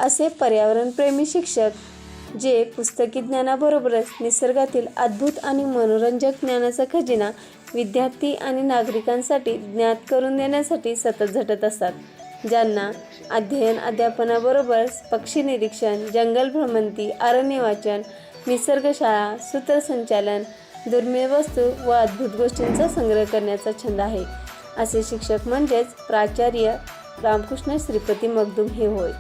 असे पर्यावरणप्रेमी शिक्षक जे पुस्तकी ज्ञानाबरोबरच निसर्गातील अद्भुत आणि मनोरंजक ज्ञानाचा खजिना विद्यार्थी आणि नागरिकांसाठी ज्ञात करून देण्यासाठी सतत झटत असतात. ज्यांना अध्ययन अध्यापनाबरोबरच पक्षी निरीक्षण, जंगल भ्रमंती, अरण्य वाचन, निसर्गशाळा, सूत्रसंचालन, दुर्मिळ वस्तू व अद्भुत गोष्टींचा संग्रह करण्याचा छंद आहे. असे शिक्षक म्हणजेच प्राचार्य रामकृष्ण श्रीपती मगदुम हे होय.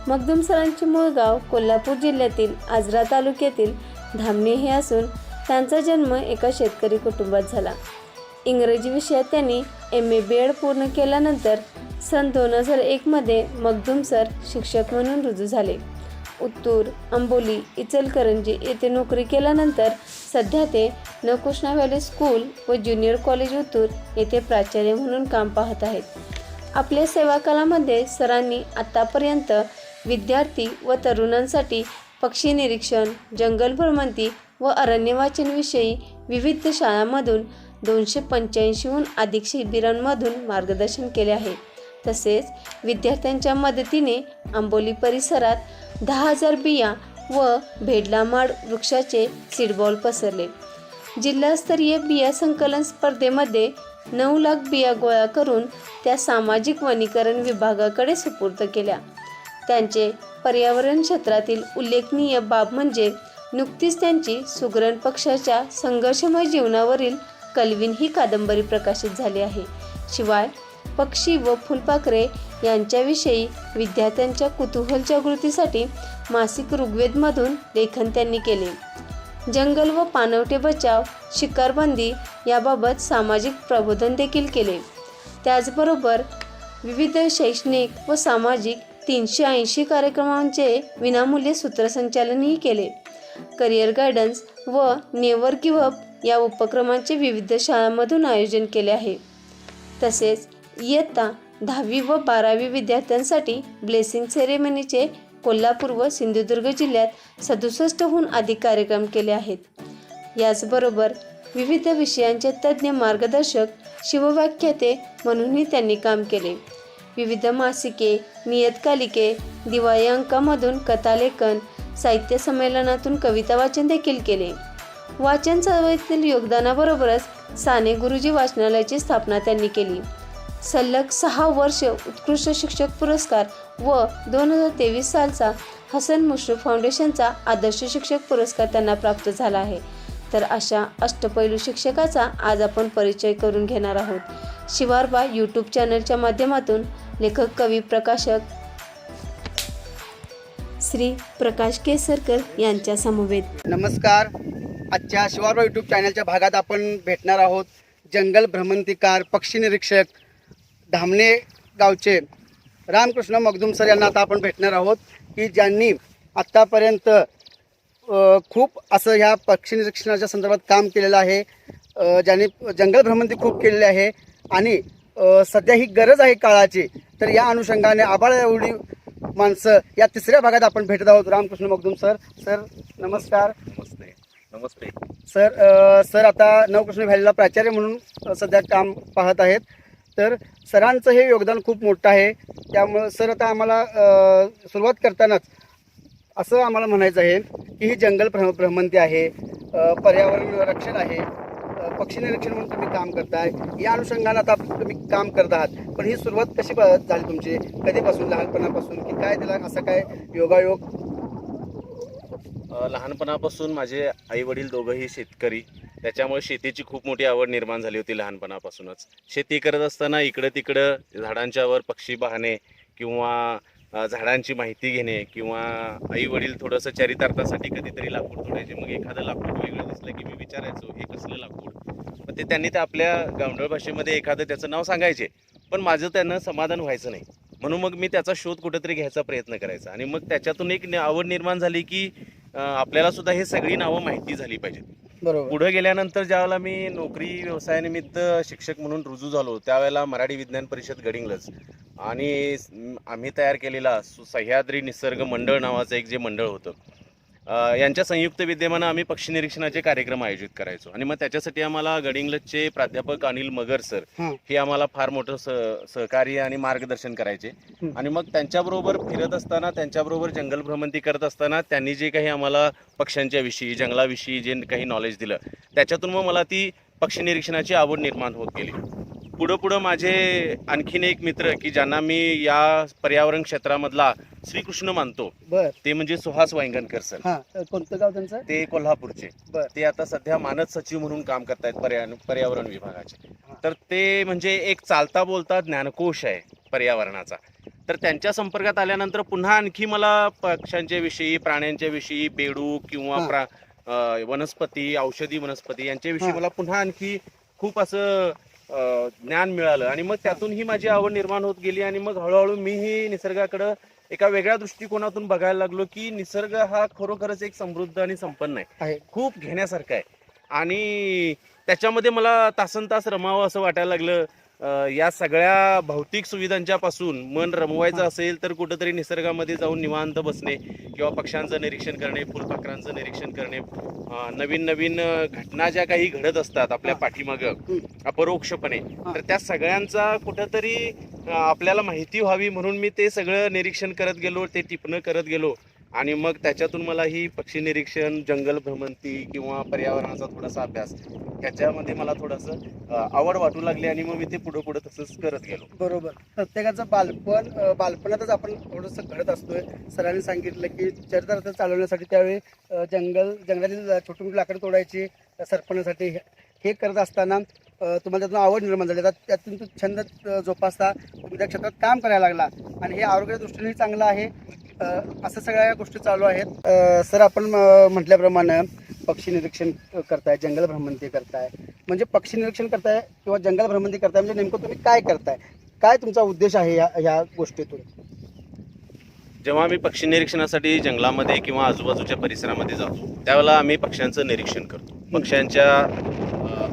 मगदुम सरांचे मूळ गाव कोल्हापूर जिल्ह्यातील आजरा तालुक्यातील धामणे हे असून त्यांचा जन्म एका शेतकरी कुटुंबात झाला. इंग्रजी विषयात त्यांनी MA BEd पूर्ण केल्यानंतर सन 2001 मध्ये मगदुम सर शिक्षक म्हणून रुजू झाले. उत्तूर, अंबोली, इचलकरंजी येथे नोकरी केल्यानंतर सध्या ते नवकृष्णा व्हॅली स्कूल व ज्युनियर कॉलेज उत्तूर येथे प्राचार्य म्हणून काम पाहत आहेत. आपल्या सेवाकालामध्ये सरांनी आत्तापर्यंत विद्यार्थी व तरुणांसाठी पक्षी निरीक्षण, जंगल भ्रमंती व अरण्य वाचनविषयी विविध शाळांमधून 285हून अधिक शिबिरांमधून मार्गदर्शन केले आहे. तसेच विद्यार्थ्यांच्या मदतीने आंबोली परिसरात 10,000 बिया व भेडलामाड वृक्षाचे सीडबॉल पसरले. जिल्हास्तरीय बिया संकलन स्पर्धेमध्ये 9 लाख बिया गोळा करून त्या सामाजिक वनीकरण विभागाकडे सुपूर्द केल्या. त्यांचे पर्यावरण क्षेत्रातील उल्लेखनीय बाब म्हणजे नुकतीच त्यांची सुगरण पक्षाच्या संघर्षमय जीवनावरील कलविन ही कादंबरी प्रकाशित झाली आहे. शिवाय पक्षी व फुलपाखरे यांच्याविषयी विद्यार्थ्यांच्या कुतूहल जागृतीसाठी मासिक ऋग्वेदमधून लेखन त्यांनी केले. जंगल व पाणवठे बचाव, शिकारबंदी याबाबत सामाजिक प्रबोधन देखील केले. त्याचबरोबर विविध शैक्षणिक व सामाजिक 380 कार्यक्रमांचे विनामूल्य सूत्रसंचालनही केले. करिअर गायडन्स व नेव्हर गिव्ह अप या उपक्रमांचे विविध शाळांमधून आयोजन केले आहे. तसेच इयत्ता 10वी व 12वी विद्यार्थ्यांसाठी ब्लेसिंग सेरेमनीचे कोल्हापूर व सिंधुदुर्ग जिल्ह्यात 67हून अधिक कार्यक्रम केले आहेत. याचबरोबर विविध विषयांचे तज्ज्ञ मार्गदर्शक, शिवव्याख्याते म्हणूनही त्यांनी काम केले. विविध मासिके, नियतकालिके, दिवाळी अंकामधून कथालेखन, साहित्य संमेलनातून कविता वाचन देखील केले. वाचन चळवळीतील योगदानाबरोबरच साने गुरुजी वाचनालयाची स्थापना त्यांनी केली. सलग 6 वर्ष उत्कृष्ट शिक्षक पुरस्कार व 2023 सालचा हसन मुश्रीफ फाउंडेशनचा आदर्श शिक्षक पुरस्कार त्यांना प्राप्त झाला आहे. तर अशा अष्टपैलू शिक्षकाचा आज आपण परिचय करून घेणार आहोत. शिवारबा यूट्यूब चॅनलच्या माध्यमातून लेखक, कवी, प्रकाशक श्री प्रकाश केसरकर यांच्या समवेत. नमस्कार. आजच्या शिवारबा यूट्यूब चॅनलच्या भागात आपण भेटणार आहोत जंगल भ्रमंतीकार, पक्षी निरीक्षक, धामणे गावचे रामकृष्ण मगदुम सर यांना आता आपण भेटणार आहोत की ज्यांनी आत्तापर्यंत खूप असं ह्या पक्षी निरीक्षणाच्या संदर्भात काम केलेलं आहे. ज्यांनी जंगल भ्रमंती खूप केलेली आहे आणि सध्या ही गरज आहे काळाची. तर या अनुषंगाने आभाळ एवढी माणसं या तिसऱ्या भागात आपण भेटत आहोत. रामकृष्ण मगदुम सर. सर नमस्कार. नमस्ते. नमस्ते सर आता नवकृष्ण व्हॅलीला प्राचार्य म्हणून सध्या काम पाहत आहेत. तर सरांचं हे योगदान खूप मोठं आहे. त्यामुळं सर आता आम्हाला सुरुवात करतानाच असं आम्हाला म्हणायचं आहे की ही जंगल भ्रमंती आहे, पर्यावरण रक्षण आहे, पक्षी निरीक्षण म्हणून तुम्ही काम करताय. या अनुषंगाने आता तुम्ही काम करत आहात. पण ही सुरुवात कशी झाली तुमची? कधीपासून, लहानपणापासून की काय त्याला असं काय योगायोग? लहानपणापासून माझे आई वडील दोघंही शेतकरी, त्याच्यामुळे शेतीची खूप मोठी आवड निर्माण झाली होती लहानपणापासूनच. शेती करत असताना इकडं तिकडं झाडांच्यावर पक्षी पाहणे किंवा झाडांची माहिती घेणे किंवा आई वडील थोडंसं चरितार्थासाठी कधीतरी लाकूड तोडायचे. मग एखादं लाकूड वेगळं दिसलं की मी विचारायचो हे कसलं लाकूड. मग ते त्यांनी त्या आपल्या गावंढळ भाषेमध्ये एखादं त्याचं नाव सांगायचे, पण माझं त्यांना समाधान व्हायचं नाही. म्हणून मग मी त्याचा शोध कुठेतरी घ्यायचा प्रयत्न करायचा आणि मग त्याच्यातून एक आवड निर्माण झाली की आपल्याला सुद्धा हे सगळी नावं माहिती झाली पाहिजेत. बरोबर. पुढे गेल्यानंतर ज्यावेळेला मी नोकरी व्यवसायानिमित्त शिक्षक म्हणून रुजू झालो त्यावेळेला मराठी विज्ञान परिषद गडिंग्लज आणि आम्ही तयार केलेला सह्याद्री निसर्ग मंडळ नावाचं एक जे मंडळ होतं यांच्या संयुक्त विद्यमानं आम्ही पक्षी निरीक्षणाचे कार्यक्रम आयोजित करायचो आणि मग त्याच्यासाठी आम्हाला गडिंग्लजचे प्राध्यापक अनिल मगर सर हां. हे आम्हाला फार मोठं सहकार्य आणि मार्गदर्शन करायचे. आणि मग त्यांच्याबरोबर फिरत असताना, त्यांच्याबरोबर जंगल भ्रमंती करत असताना त्यांनी जे काही आम्हाला पक्ष्यांच्या विषयी, जंगलाविषयी जे काही नॉलेज दिलं, त्याच्यातून मग मला ती पक्षी निरीक्षणाची आवड निर्माण होत गेली. पुढं माझे आणखीन एक मित्र की ज्यांना मी या पर्यावरण क्षेत्रामधला श्रीकृष्ण मानतो, बर. ते म्हणजे सुहास वांगणकर सर. हां, कोणतं गाव त्यांचं? ते कोल्हापूरचे. बर. ते आता सध्या मानद सचिव म्हणून काम करतायत पर्यावरण विभागाचे. तर ते म्हणजे एक चालता बोलता ज्ञानकोश आहे पर्यावरणाचा. तर त्यांच्या संपर्कात आल्यानंतर पुन्हा आणखी मला पक्ष्यांच्या विषयी, प्राण्यांच्या विषयी, बेडूक किंवा वनस्पती, औषधी वनस्पती यांच्याविषयी हां. मला पुन्हा आणखी खूप असं ज्ञान मिळालं आणि मग त्यातून ही माझी आवड निर्माण होत गेली. आणि मग हळूहळू मीही निसर्गाकडं एका वेगळ्या दृष्टिकोनातून बघायला लागलो की निसर्ग हा खरोखरच एक समृद्ध आणि संपन्न आहे, खूप घेण्यासारखा आहे. आणि त्याच्यामध्ये मला तासनतास रमावं असं वाटायला लागलं. या सगळ्या भौतिक सुविधांच्या पासून मन रमवायचं असेल तर कुठंतरी निसर्गामध्ये जाऊन निवांत बसणे किंवा पक्ष्यांचं निरीक्षण करणे, फुलपाखरांचं निरीक्षण करणे, नवीन नवीन घटना ज्या काही घडत असतात आपल्या पाठीमागं अपरोक्षपणे, तर त्या सगळ्यांचा कुठंतरी आपल्याला माहिती व्हावी म्हणून मी ते सगळं निरीक्षण करत गेलो, ते टिपणं करत गेलो. आणि मग त्याच्यातून मला ही पक्षी निरीक्षण, जंगल भ्रमंती किंवा पर्यावरणाचा थोडासा अभ्यास ह्याच्यामध्ये मला थोडंसं आवड वाटू लागली आणि मग मी ते पुढं तसंच करत गेलो. बरोबर. प्रत्येकाचं बालपणातच आपण थोडंसं घडत असतोय. सरांनी सांगितलं की चरितार्थ चालवण्यासाठी त्यावेळी जंगलातील छोटी मोठी लाकडं तोडायची सरपणासाठी हे करत असताना तुम्हाला त्यातून आवड निर्माण झाली. त्यातून तो छंद जोपासता तुम्ही त्या क्षेत्रात काम करायला लागला आणि हे आरोग्याच्या दृष्टीनेही चांगलं आहे. असं सगळ्या गोष्टी चालू आहेत. सर, आपण म्हटल्याप्रमाणे पक्षी निरीक्षण करताय, जंगल भ्रमंती करताय. म्हणजे पक्षी निरीक्षण करताय किंवा जंगल भ्रमंती करताय म्हणजे नेमकं तुम्ही काय करताय, काय तुमचा उद्देश आहे ह्या गोष्टीतून? जेव्हा आम्ही पक्षी निरीक्षणासाठी जंगलामध्ये किंवा आजूबाजूच्या परिसरामध्ये जातो त्यावेळेला आम्ही पक्ष्यांचं निरीक्षण करतो. पक्ष्यांच्या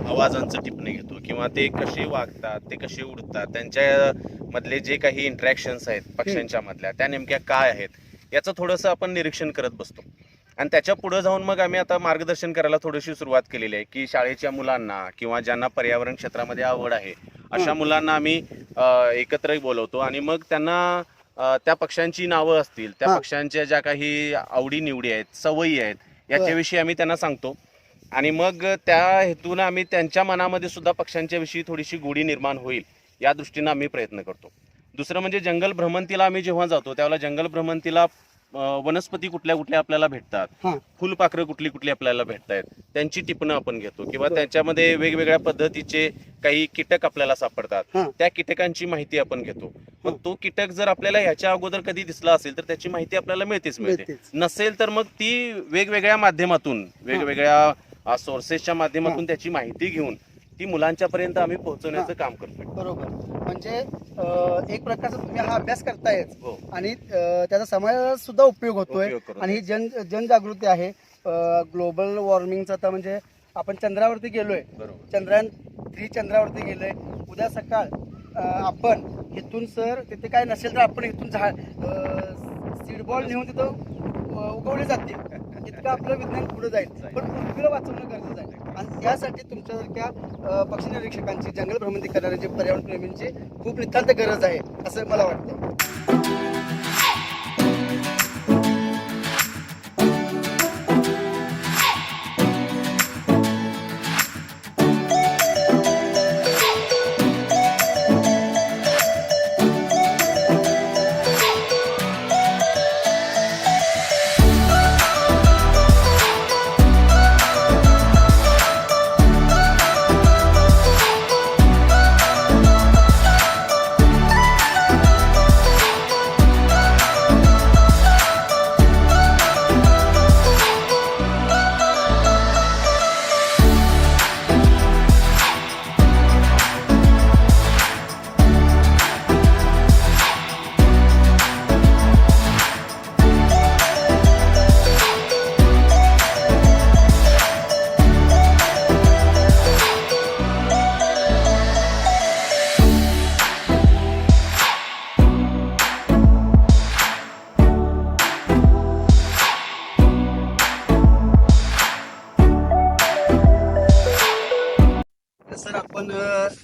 आवाजांचं टिपणे घेतो किंवा ते कसे वागतात, ते कसे उडतात, त्यांच्या मधले जे काही इंटरॅक्शन्स आहेत पक्ष्यांच्या मधल्या त्या नेमक्या काय आहेत याचं थोडंसं आपण निरीक्षण करत बसतो. आणि त्याच्या पुढे जाऊन मग आम्ही आता मार्गदर्शन करायला थोडीशी सुरुवात केलेली आहे की शाळेच्या मुलांना किंवा ज्यांना पर्यावरण क्षेत्रामध्ये आवड आहे अशा मुलांना आम्ही एकत्र बोलवतो आणि मग त्यांना त्या पक्ष्यांची नावं असतील, त्या पक्ष्यांच्या ज्या काही आवडी निवडी आहेत, सवयी आहेत, याच्याविषयी आम्ही त्यांना सांगतो. आणि मग त्या हेतून आम्ही त्यांच्या मनामध्ये सुद्धा पक्ष्यांच्या विषयी थोडीशी गोडी निर्माण होईल या दृष्टीनं आम्ही प्रयत्न करतो. दुसरं म्हणजे जंगल भ्रमंतीला आम्ही जेव्हा जातो त्यावेळेला जंगल भ्रमंतीला वनस्पती कुठल्या कुठल्या आपल्याला भेटतात, फुलपाखरं कुठली कुठली आपल्याला भेटतात, त्यांची टिपणं आपण घेतो किंवा त्याच्यामध्ये वेगवेगळ्या पद्धतीचे काही कीटक आपल्याला सापडतात, त्या कीटकांची माहिती आपण घेतो. मग तो कीटक जर आपल्याला ह्याच्या अगोदर कधी दिसला असेल तर त्याची माहिती आपल्याला मिळते. नसेल तर मग ती वेगवेगळ्या माध्यमातून, वेगवेगळ्या सोर्सेसच्या माध्यमातून त्याची माहिती घेऊन ती मुलांच्या पर्यंत आम्ही पोहोचवण्याचं काम करतो. बरोबर. म्हणजे एक प्रकारचा तुम्ही हा अभ्यास करतायच आणि त्याचा समाजाला सुद्धा उपयोग होतोय. आणि ही जनजागृती आहे. ग्लोबल वॉर्मिंगचा आता म्हणजे आपण चंद्रावरती गेलोय, चंद्रयान 3 चंद्रावरती गेलोय. उद्या सकाळ आपण इथून सर तिथे काय नसेल तर आपण इथून सीड बॉल नेऊन तिथं उगवले जातील. इतकं आपलं विज्ञान पुढे जाईल. पण पृथ्वीला वाचवणं गरजेचं आहे आणि त्यासाठी तुमच्यासारख्या पक्षी निरीक्षकांची, जंगल भ्रमंती करणाऱ्यांची, पर्यावरण प्रेमींची खूप नितांत गरज आहे असं मला वाटतं.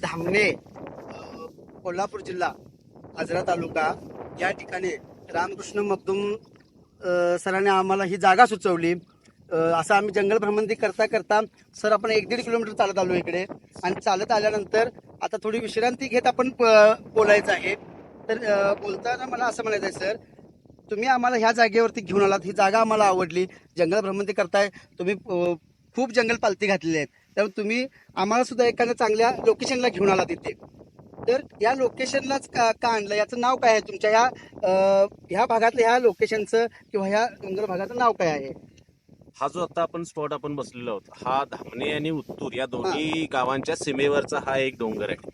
धामणे कोल्हापूर जिल्हा आजरा तालुका या ठिकाणी रामकृष्ण मगदूम सरांनी आम्हाला ही जागा सुचवली. असं आम्ही जंगल भ्रमंती करता करता सर आपण 1-1.5 किलोमीटर चालत आलो इकडे आणि चालत आल्यानंतर आता थोडी विश्रांती घेत आपण बोलायचं आहे. तर बोलताना मला असं म्हणायचं आहे सर, तुम्ही आम्हाला ह्या जागेवरती घेऊन आलात, ही जागा आम्हाला आवडली, जंगल भ्रमंती करताय तुम्ही, खूप जंगल पालती घातलेली आहेत, त्यामुळे तुम्ही आम्हाला सुद्धा एखाद्या चांगल्या लोकेशनला घेऊन आलात इथे. तर या लोकेशनलाच का आणलं, याचं नाव काय आहे तुमच्या ह्या भागातल्या ह्या लोकेशनचं किंवा ह्या जंगल भागाचं नाव काय आहे? हा जो आता आपण स्पॉट आपण बसलेलो आहोत, हा धामणे आणि उत्तूर या दोन्ही गावांच्या सीमेवरचा हा एक डोंगर आहे.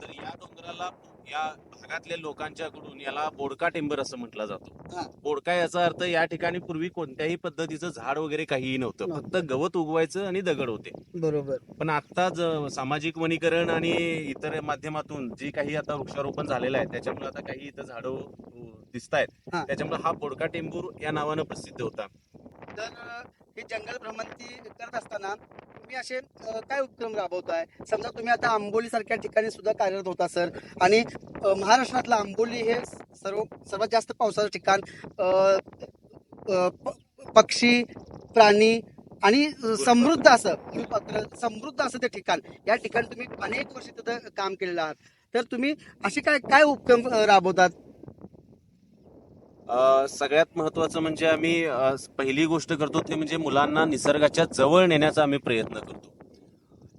तर या डोंगराला या भागातल्या लोकांच्याकडून याला बोडका टेंबर असं म्हटलं जातं. हा. बोडका याचा अर्थ या ठिकाणी पूर्वी कोणत्याही पद्धतीचं झाड वगैरे काहीही नव्हतं, फक्त गवत उगवायचं आणि दगड होते. बरोबर. पण आता सामाजिक वनीकरण आणि इतर माध्यमातून जी काही आता वृक्षारोपण झालेलं आहे त्याच्यामुळे आता काही इथं झाडं दिसत आहेत, हा. त्याच्यामुळे हा बोडका टेंबूर या नावानं प्रसिद्ध होता. तर ही जंगल भ्रमंती करत असताना तुम्ही असे काय उपक्रम राबवताय? समजा तुम्ही आता आंबोली सारख्या ठिकाणी सुद्धा कार्यरत होता सर, आणि महाराष्ट्रातलं आंबोली हे सर्वात जास्त पावसाचं ठिकाण, पक्षी प्राणी आणि समृद्ध असं ते ठिकाण, या ठिकाणी तुम्ही अनेक वर्ष तिथं काम केलेलं आहात. तर तुम्ही असे काय उपक्रम राबवतात? सगळ्यात महत्वाचं म्हणजे आम्ही पहिली गोष्ट करतो ते म्हणजे मुलांना निसर्गाच्या जवळ नेण्याचा आम्ही प्रयत्न करतो.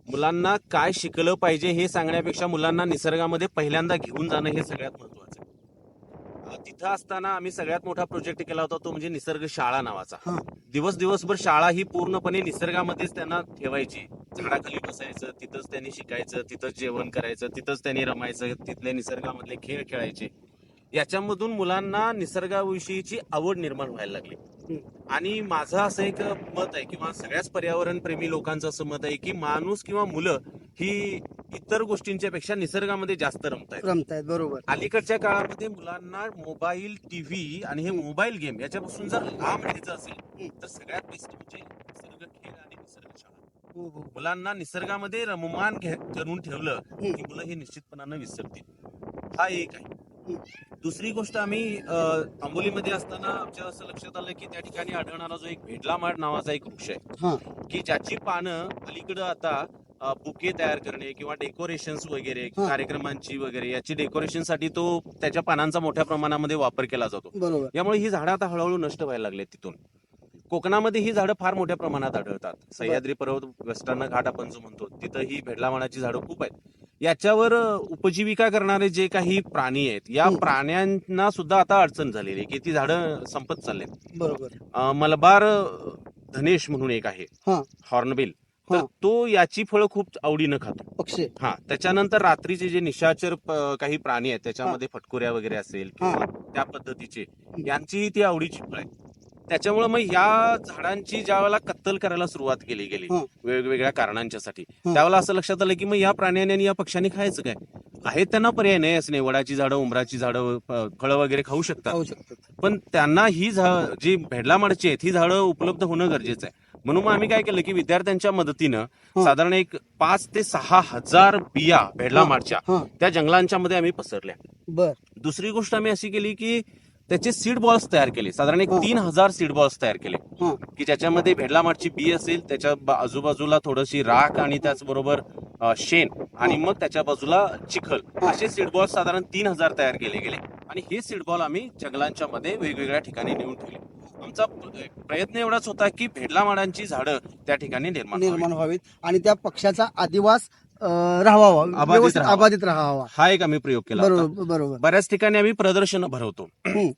मुलांना काय शिकलं पाहिजे हे सांगण्यापेक्षा मुलांना निसर्गामध्ये पहिल्यांदा घेऊन जाणं हे सगळ्यात महत्वाचं आहे. तिथं असताना आम्ही सगळ्यात मोठा प्रोजेक्ट केला होता तो म्हणजे निसर्ग शाळा नावाचा. दिवसभर शाळा ही पूर्णपणे निसर्गामध्येच त्यांना ठेवायची. झाडाखाली बसायचं, तिथंच त्यांनी शिकायचं, तिथंच जेवण करायचं, तिथंच त्यांनी रमायचं, तिथल्या निसर्गामधले खेळ खेळायचे. याच्यामधून मुलांना निसर्गाविषयीची आवड निर्माण व्हायला लागली. आणि माझं असं एक मत आहे किंवा सगळ्याच पर्यावरण प्रेमी लोकांचं असं मत आहे की माणूस किंवा मुलं ही इतर गोष्टींच्या पेक्षा निसर्गामध्ये जास्त रमतायत. बरोबर. अलीकडच्या काळामध्ये मुलांना मोबाईल, टीव्ही आणि हे मोबाईल गेम याच्यापासून जर लांब राहायचं असेल तर सगळ्यात बेस्ट म्हणजे निसर्ग खेळ आणि निसर्ग शाळा. मुलांना निसर्गामध्ये रममान करून ठेवलं की मुलं हे निश्चितपणानं विसरतील. हा एक आहे. दुसरी गोष्ट, आम्ही आंबोलीमध्ये असताना आमच्या असं लक्षात आलं की त्या ठिकाणी आढळणारा जो एक भेडला माड नावाचा एक वृक्ष आहे की ज्याची पानं अलीकडं आता बुके तयार करणे किंवा डेकोरेशन्स वगैरे कार्यक्रमांची वगैरे याची डेकोरेशनसाठी तो त्याच्या पानांचा मोठ्या प्रमाणामध्ये वापर केला जातो. बरोबर. यामुळे ही झाडं आता हळूहळू नष्ट व्हायला लागली. तिथून कोकणामध्ये ही झाडं फार मोठ्या प्रमाणात आढळतात. सह्याद्री पर्वत, वेस्टर्न घाट आपण जो म्हणतो, तिथं ही भेडला माडाची झाडं खूप आहेत. याच्यावर उपजीविका करणारे जे काही प्राणी आहेत, या प्राण्यांना सुद्धा आता अडचण झालेली आहे की ती झाडं संपत चाललेत. बरोबर. मलबार धनेश म्हणून एक आहे, हॉर्नबिल, तर तो याची फळं खूप आवडीनं खातो. पक्षी. त्याच्यानंतर रात्रीचे जे निशाचर काही प्राणी आहेत त्याच्यामध्ये फटकुऱ्या वगैरे असेल किंवा त्या पद्धतीचे, यांचीही ती आवडीची फळ आहे. त्याच्यामुळे मग या झाडांची ज्या वेळेला कत्तल करायला सुरुवात केली गेली वेगवेगळ्या कारणांच्यासाठी, त्यावेळेला असं लक्षात आलं की मग या प्राण्यांनी आणि या पक्ष्यांनी खायचं काय? आहेत त्यांना पर्याय नाही असं नाही, वडाची झाडं, उंबराची झाडं फळं वगैरे खाऊ शकतात, पण त्यांना ही जी भेडला माडाची आहेत ही झाडं उपलब्ध होणं गरजेचं आहे. म्हणून मग आम्ही काय केलं की विद्यार्थ्यांच्या मदतीनं साधारण एक 5 ते 6 हजार बिया भेडला माडच्या त्या जंगलांच्या मध्ये आम्ही पसरल्या. दुसरी गोष्ट आम्ही अशी केली की त्याचे सीड बॉल्स तयार केले, साधारण एक 3000 सीड बॉल्स तयार केले की ज्याच्यामध्ये भेडला माडची बी असेल, त्याच्या आजूबाजूला थोडीशी राख आणि त्याचबरोबर शेण आणि मग त्याच्या बाजूला चिखल, असे सीड बॉल साधारण 3000 तयार केले गेले आणि हे सीड बॉल आम्ही जंगलांच्या मध्ये वेगवेगळ्या ठिकाणी नेऊन ठेवले. आमचा प्रयत्न एवढाच होता की भेडला माडांची झाडं त्या ठिकाणी निर्माण व्हावीत आणि त्या पक्षाचा अधिवास राहावा, अबाधित राहावा, हा एक आम्ही प्रयोग केला. बरोबर. बऱ्याच ठिकाणी आम्ही प्रदर्शनं भरवतो.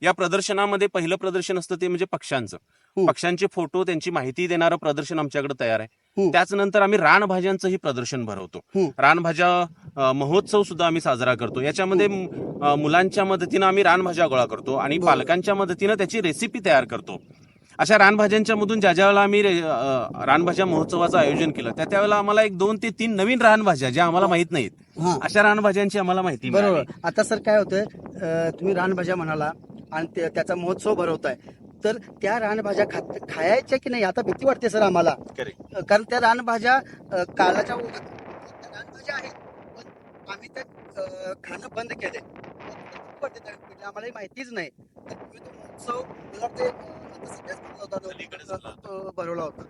या प्रदर्शनामध्ये पहिलं प्रदर्शन असतं ते म्हणजे पक्ष्यांचं. पक्ष्यांचे फोटो, त्यांची माहिती देणारं प्रदर्शन आमच्याकडे तयार आहे. त्याच नंतर आम्ही रानभाज्यांचंही प्रदर्शन भरवतो. रानभाज्या महोत्सव सुद्धा आम्ही साजरा करतो. याच्यामध्ये मुलांच्या मदतीनं आम्ही रानभाज्या गोळा करतो आणि पालकांच्या मदतीनं त्याची रेसिपी तयार करतो. अशा रानभाज्यांच्या मधून ज्या वेळेला आम्ही रानभाज्या महोत्सवाचं आयोजन केलं त्यावेळेला आम्हाला 1, 2 ते 3 नवीन रानभाज्या ज्या आम्हाला माहित नाहीत, अशा रानभाज्यांची आम्हाला माहिती मिळाली. बरोबर. आता सर काय होतंय, तुम्ही रानभाज्या म्हणाला आणि त्याचा महोत्सव भरवताय, तर त्या रानभाज्या खायच्या की नाही आता भीती वाटते सर आम्हाला. कारण त्या रानभाज्या काळाच्या रानभाज्या आहेत, पण आम्ही ते खाणं बंद केलंय. म्हणजे आम्हाला माहितीच नाही. तर तुम्ही तो महोत्सव मला वाटते आता सध्याच भरवला होता अलीकडे झाला भरवला होता.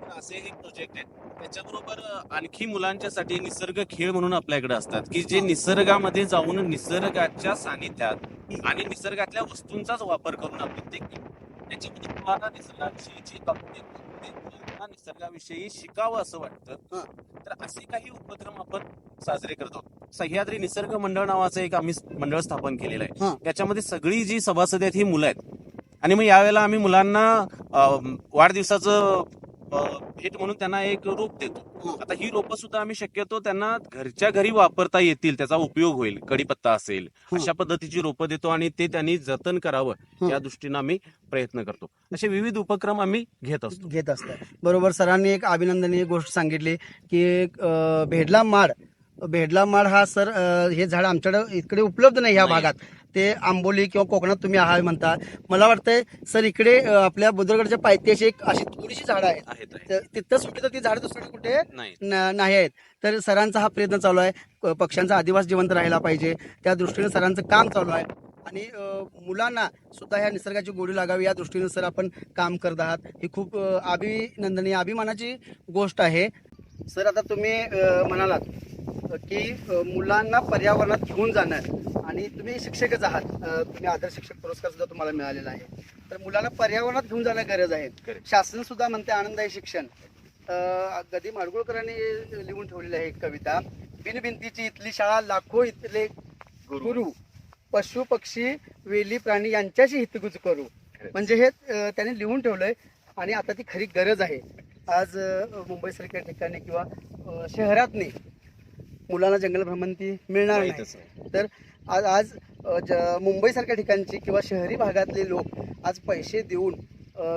तर असे हे प्रोजेक्ट आहेत. त्याच्याबरोबर आणखी मुलांच्यासाठी निसर्ग खेळ म्हणून आपल्याकडे असतात की जे हा. निसर्गामध्ये जाऊन निसर्गाच्या सानिध्यात आणि निसर्गातल्या वस्तूंचाच वापर करून आपण ते खेळ. त्याच्यामध्ये तुम्हाला निसर्गाविषयीची मुलांना निसर्गाविषयी शिकावं असं वाटतं. हा. तर असे काही उपक्रम आपण साजरे करतो. सह्याद्री निसर्ग मंडळ नावाचं एक आम्ही मंडळ स्थापन केलेलं आहे. हा. त्याच्यामध्ये सगळी जी सभासद आहेत ही मुलं आहेत आणि मग यावेळेला आम्ही मुलांना वाढदिवसाचं भेट म्हणून त्यांना एक रोप देतो. हा. आता ही रोपं सुद्धा आम्ही शक्यतो त्यांना घरच्या घरी वापरता येतील, त्याचा उपयोग होईल, कडीपत्ता असेल हा. अशा पद्धतीची रोपं देतो आणि ते त्यांनी जतन करावं हा. या दृष्टीनं आम्ही प्रयत्न करतो. असे विविध उपक्रम आम्ही घेत असतो. घेत असतात. बरोबर, सरांनी एक अभिनंदनीय गोष्ट सांगितली की भेडला माड हा सर हे झाड आमच्याकडे इकडे उपलब्ध नाही ह्या नाही. भागात. ते आंबोली किंवा कोकणात तुम्ही आहात म्हणता. मला वाटतंय सर इकडे आपल्या बुद्रुकच्या पायथ्याशी एक अशी थोडीशी झाडं आहेत. आहेत. तर तिथं सुटली तर ती झाडं दुसरीकडे कुठे नाही नाही आहेत. तर सरांचा हा प्रयत्न चालू आहे. पक्ष्यांचा अधिवास जिवंत राहायला पाहिजे त्या दृष्टीने सरांचं काम चालू आहे. आणि मुलांना सुद्धा ह्या निसर्गाची गोडी लागावी या दृष्टीने सर आपण काम करत आहात. ही खूप अभिनंदनीय अभिमानाची गोष्ट आहे. सर आता तुम्ही म्हणालात की मुलांना पर्यावरणात घेऊन जाणं आणि तुम्ही शिक्षकच आहात. तुम्ही आदर्श शिक्षक पुरस्कार सुद्धा तुम्हाला मिळालेला आहे. तर मुलांना पर्यावरणात घेऊन जाणं गरज आहे. Correct. शासन सुद्धा म्हणते आनंददायी शिक्षण. गदी माडगुळकरांनी लिहून ठेवलेली आहे एक कविता. बिनभिंतीची इथली शाळा लाखो इथले गुरु पशु पक्षी वेली प्राणी यांच्याशी हितगुज करू. म्हणजे हे त्यांनी लिहून ठेवलंय आणि आता ती खरी गरज आहे. आज मुंबईसारख्या ठिकाणी किंवा शहरातनी मुलांना जंगल भ्रमंती मिळणार नाही. माहीतच नाही. तर आज मुंबईसारख्या ठिकाणची किंवा शहरी भागातले लोक आज पैसे देऊन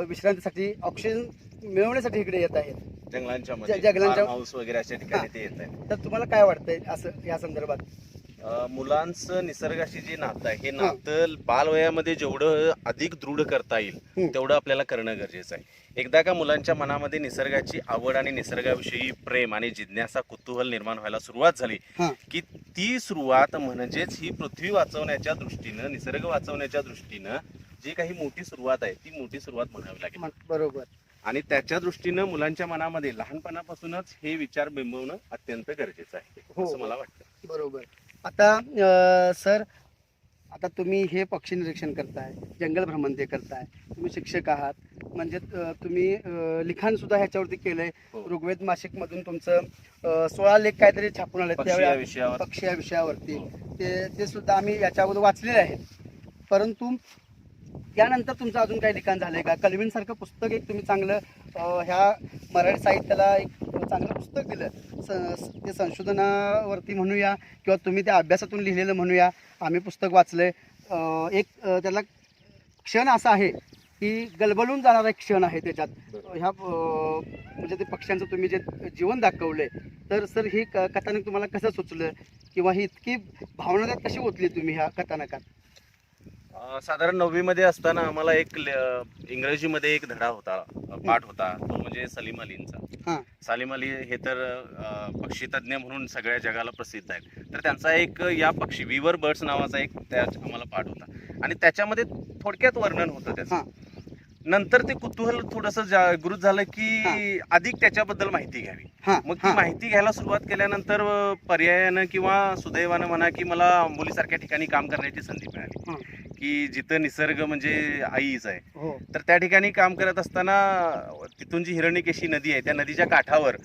विश्रांतीसाठी ऑक्सिजन मिळवण्यासाठी इकडे येत आहेत. जंगलांच्या जंगलांच्या- फार्म हाऊस वगैरे अशा ठिकाणी ते येत आहेत. तर तुम्हाला काय वाटतंय असं या संदर्भात? मुलांचं निसर्गाशी जे नातं आहे हे नातं बालवयामध्ये जेवढं अधिक दृढ करता येईल तेवढं आपल्याला करणं गरजेचं आहे. एकदा का मुलांच्या मनामध्ये निसर्गाची आवड आणि निसर्गाविषयी प्रेम आणि जिज्ञासा कुतूहल निर्माण व्हायला सुरुवात झाली हा. की ती सुरुवात म्हणजेच ही पृथ्वी वाचवण्याच्या दृष्टीनं निसर्ग वाचवण्याच्या दृष्टीनं जी काही मोठी सुरुवात आहे ती मोठी सुरुवात म्हणावी लागेल. बरोबर. आणि त्याच्या दृष्टीनं मुलांच्या मनामध्ये लहानपणापासूनच हे विचार बिंबवणं अत्यंत गरजेचं आहे हो. असं मला वाटतं. बरोबर. आता सर आता तुम्ही हे पक्षी निरीक्षण करताय, जंगल भ्रमंती करताय, तुम्ही शिक्षक आहात, म्हणजे तुम्ही लिखाण सुद्धा ह्याच्यावरती केलंय. हो. ऋग्वेद मासिक मधून तुमचं 16 लेख काहीतरी छापून आले पक्षी या विषयावर. पक्षी या विषयावरती ते सुद्धा आम्ही याच्या अगोदर वाचलेले आहेत. परंतु त्यानंतर तुमचं अजून काही लिखाण झालंय का? कलविन सारखं पुस्तक एक तुम्ही चांगलं ह्या मराठी साहित्याला एक चांगलं पुस्तक दिलं. ते संशोधनावरती म्हणूया किंवा तुम्ही त्या अभ्यासातून लिहिलेलं म्हणूया. आम्ही पुस्तक वाचलंय. एक त्याला क्षण असा आहे की गलबलून जाणारा एक क्षण आहे त्याच्यात. ह्या म्हणजे ते पक्ष्यांचं तुम्ही जे जीवन दाखवलंय. तर सर ही कथानक तुम्हाला कसं सुचलं किंवा ही इतकी भावना त्यात कशी ओतली तुम्ही ह्या कथानकात? साधारण 9वी मध्ये असताना आम्हाला एक इंग्रजीमध्ये एक धडा होता, पाठ होता, तो म्हणजे सलीम अलींचा. हां. सलीम अली हे तर पक्षी तज्ज्ञ म्हणून सगळ्या जगाला प्रसिद्ध आहेत. तर त्यांचा एक या पक्षी विवर बर्ड्स नावाचा एक आम्हाला पाठ होता आणि त्याच्यामध्ये थोडक्यात वर्णन होतं त्याचं. हां. नंतर ते कुतूहल थोडंसं जागृत झालं की अधिक त्याच्याबद्दल माहिती घ्यावी. हां. मग ती माहिती घ्यायला सुरुवात केल्यानंतर पर्यायानं किंवा सुदैवानं म्हणा की मला आंबोलीसारख्या ठिकाणी काम करण्याची संधी मिळाली हां. की जिथं निसर्ग म्हणजे आईच आहे. हो. तर त्या ठिकाणी काम करत असताना तिथून जी हिरण्यकेशी नदी आहे त्या नदीच्या काठावर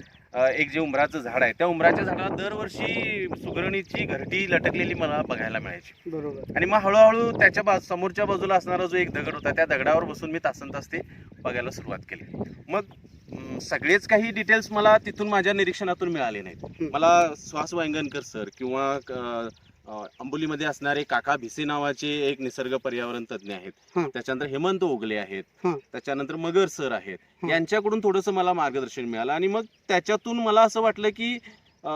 एक जे उंबराचं झाड आहे त्या उंबराच्या झाडाला दरवर्षी सुगरणीची घरटी लटकलेली मला बघायला मिळायची. बरोबर. आणि मग हळूहळू त्याच्या समोरच्या बाजूला असणारा जो एक दगड होता त्या दगडावर बसून मी तासनतास ते बघायला सुरुवात केली. मग सगळेच काही डिटेल्स मला तिथून माझ्या निरीक्षणातून मिळाले नाहीत. मला सुहास वांगणकर सर किंवा अंबोलीमध्ये असणारे काका भिसे नावाचे एक निसर्ग पर्यावरण तज्ज्ञ आहेत. त्याच्यानंतर हेमंत ओगले आहेत. त्याच्यानंतर मगर सर आहेत. यांच्याकडून थोडंसं मला मार्गदर्शन मिळालं आणि मग त्याच्यातून मला असं वाटलं की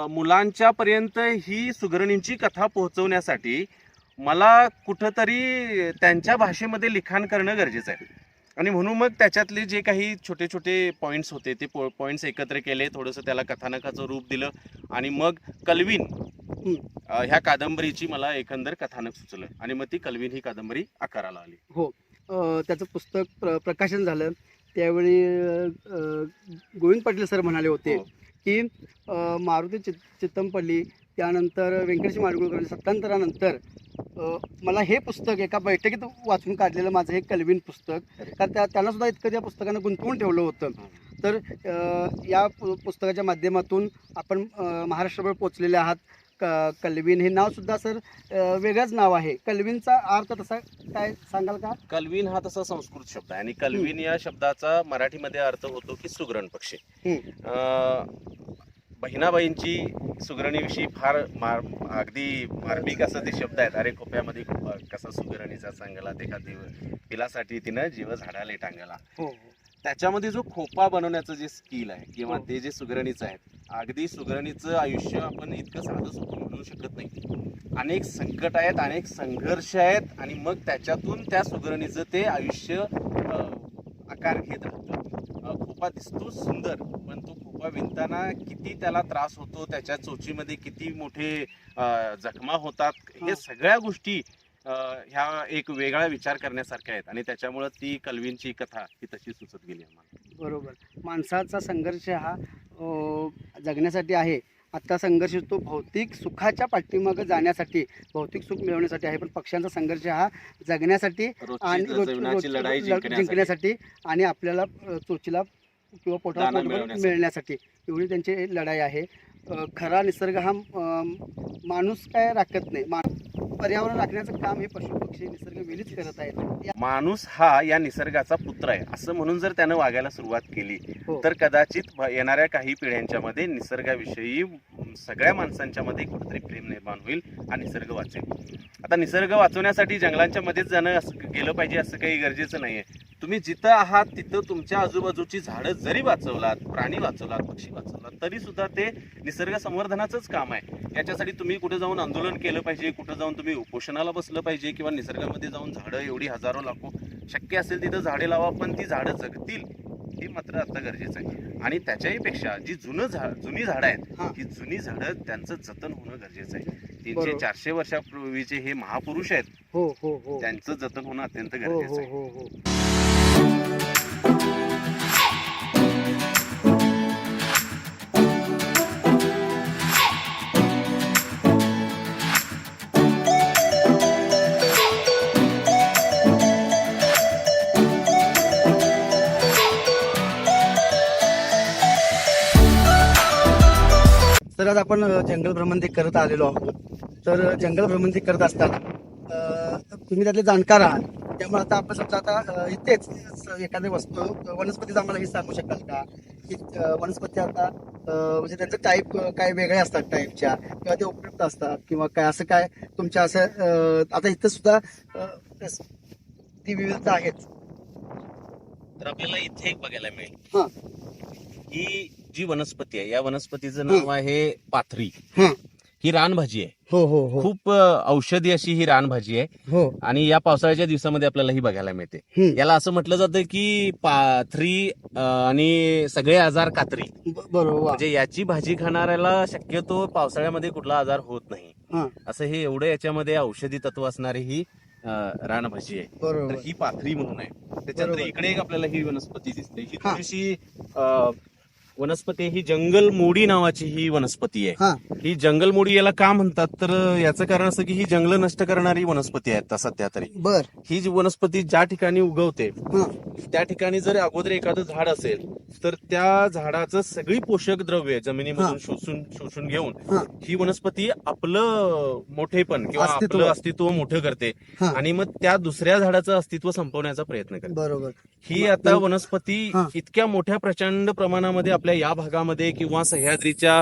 मुलांच्या पर्यंत ही सुगरणींची कथा पोहोचवण्यासाठी मला कुठंतरी त्यांच्या भाषेमध्ये लिखाण करणं गरजेचं आहे. आणि म्हणून मग त्याच्यातले जे काही छोटे छोटे पॉईंट्स होते ते पॉईंट्स एकत्र केले, थोडंसं त्याला कथानकाचं रूप दिलं आणि मग कल्विन ह्या कादंबरीची मला एकंदर कथानक सुचलं आणि मग ती कल्विन ही कादंबरी आकाराला आली. हो. त्याचं पुस्तक प्रकाशन झालं त्यावेळी गोविंद पाटील सर म्हणाले होते हो. की मारुती चित्तमपल्ली त्यानंतर व्यंकटेश माडगुळकर सत्तांतरानंतर मला हे पुस्तक एका बैठकीत वाचून काढलेलं माझं हे कल्विन पुस्तक, कारण त्यांना सुद्धा इतकं त्या पुस्तकानं गुंतवून ठेवलं होतं. तर या पुस्तकाच्या माध्यमातून आपण महाराष्ट्रभर पोचलेले आहात. कल्विन हे नाव सुद्धा सर वेगळंच नाव आहे. कल्विनचा अर्थ तसा काय सांगाल का? कल्विन हा तसा संस्कृत शब्द आहे आणि कल्विन या शब्दाचा मराठीमध्ये अर्थ होतो की सुगरण पक्षी. बहिणाबाईंची सुगरणीविषयी फार अगदी मार्मिक असं ते शब्द आहेत. अरे खोप्यामध्ये कसा सुगरणीचा चांगला देखा देव, तिलासाठी तिनं जीव झाडाले टांगला. त्याच्यामध्ये जो खोपा बनवण्याचं जे स्किल आहे किंवा ते जे सुगरणीचं आहे, अगदी सुगरणीचं आयुष्य आपण इतकं साधं सोपं म्हणू शकत नाही. अनेक संकट आहेत, अनेक संघर्ष आहेत आणि मग त्याच्यातून त्या सुगरणीचं ते आयुष्य आकार घेत राहतो. खोपा दिसतो सुंदर, पण तो खोपा विणताना किती त्याला त्रास होतो, त्याच्या चोचीमध्ये किती मोठे जखमा होतात, हे सगळ्या गोष्टी ह्या एक वेगळा विचार करण्यासारख्या आहेत आणि त्याच्यामुळं ती कल्विनची कथा ही तशी सुचत गेली आम्हाला. बरोबर. माणसाचा संघर्ष हा जगण्यासाठी आहे. आता संघर्ष तो भौतिक सुखाच्या पाठीमागे जाण्यासाठी, भौतिक सुख मिळवण्यासाठी आहे, पण पक्ष्यांचा संघर्ष हा जगण्यासाठी आणि जीवनाची लढाई जिंकण्यासाठी आणि आपल्याला चोचीला किंवा पोटाला मिळण्यासाठी एवढी त्यांची लढाई आहे. खरा निसर्ग हा माणूस काय राखत नाही, पर्यावरण राखण्याचं काम हे पशु पक्षी निसर्ग वेळीच करत आहेत. माणूस हा या निसर्गाचा पुत्र आहे असं म्हणून जर त्यानं वागायला सुरुवात केली तर कदाचित येणाऱ्या काही पिढ्यांच्या मध्ये निसर्गाविषयी सगळ्या माणसांच्या मध्ये कुठेतरी प्रेम निर्माण होईल आणि निसर्ग वाचेल. आता निसर्ग वाचवण्यासाठी जंगलांच्या मध्येच जाणं गेलं पाहिजे असं काही गरजेचं नाहीये. तुम्ही जिथं आहात तिथं तुमच्या आजूबाजूची झाडं जरी वाचवलात, प्राणी वाचवलात, पक्षी वाचवलात, तरी सुद्धा ते निसर्ग संवर्धनाचंच काम आहे. याच्यासाठी तुम्ही कुठे जाऊन आंदोलन केलं पाहिजे, कुठं जाऊन तुम्ही उपोषणाला बसलं पाहिजे किंवा निसर्गामध्ये जाऊन झाडं एवढी हजारो लाखो शक्य असेल तिथं झाडे लावा, पण ती झाडं जगतील हे मात्र आता गरजेचं आहे. आणि त्याच्याही पेक्षा जी जुनी झाडं आहेत, ही जुनी झाडं त्यांचं जतन होणं गरजेचं आहे. 300-400 वर्षापूर्वीचे हे महापुरुष आहेत, त्यांचं जतन होणं अत्यंत गरजेचं आहे. तर आज आपण जंगल भ्रमंती करत आलेलो आहोत. तर जंगल भ्रमंती करत असताना तुम्ही त्यातले जाणकार आहात, त्यामुळे आता आपण समजा आता इथेच एखादी वस्तू वनस्पतीचं आम्हाला हे सांगू शकाल का की वनस्पती आता म्हणजे त्यांचं टाईप काय वेगळे असतात टाईपच्या, किंवा ते उपयुक्त असतात किंवा काय असं काय तुमच्या असं आता इथं सुद्धा ती विविधता आहेच. तर आपल्याला इथे एक बघायला मिळेल. हा, ही जी वनस्पती आहे, या वनस्पतीचं नाव आहे पाथरी. हा, ही रानभाजी आहे. हो हो हो, खूप औषधी अशी ही रानभाजी आहे हो. आणि या पावसाळ्याच्या दिवसामध्ये आपल्याला ही बघायला मिळते. याला असं म्हटलं जातं की पाथरी आणि सगळे आजार कात्री. बरोबर. म्हणजे याची भाजी खाणाऱ्याला शक्यतो पावसाळ्यामध्ये कुठला आजार होत नाही, असं हे एवढं याच्यामध्ये औषधी तत्व असणारी ही रानभाजी आहे. बरोबर. तर ही पाथरी म्हणून आहे. त्याच्यानंतर इकडे एक आपल्याला ही वनस्पती दिसते. ही थोडीशी वनस्पती, ही जंगल मोडी नावाची ही वनस्पती आहे. ही जंगल मोडी याला का म्हणतात तर याचं कारण असं की ही जंगल नष्ट करणारी वनस्पती आहे सध्या तरी. बर. ही जी वनस्पती ज्या ठिकाणी उगवते त्या ठिकाणी जर अगोदर एखादं झाड असेल तर त्या झाडाचं सगळी पोषक द्रव्य जमिनीमधून शोषून घेऊन ही वनस्पती आपलं मोठेपण किंवा आपलं अस्तित्व मोठं करते आणि मग त्या दुसऱ्या झाडाचं अस्तित्व संपवण्याचा प्रयत्न करते. बरोबर. ही आता वनस्पती इतक्या मोठ्या प्रचंड प्रमाणामध्ये आपल्या या भागामध्ये किंवा सह्याद्रीच्या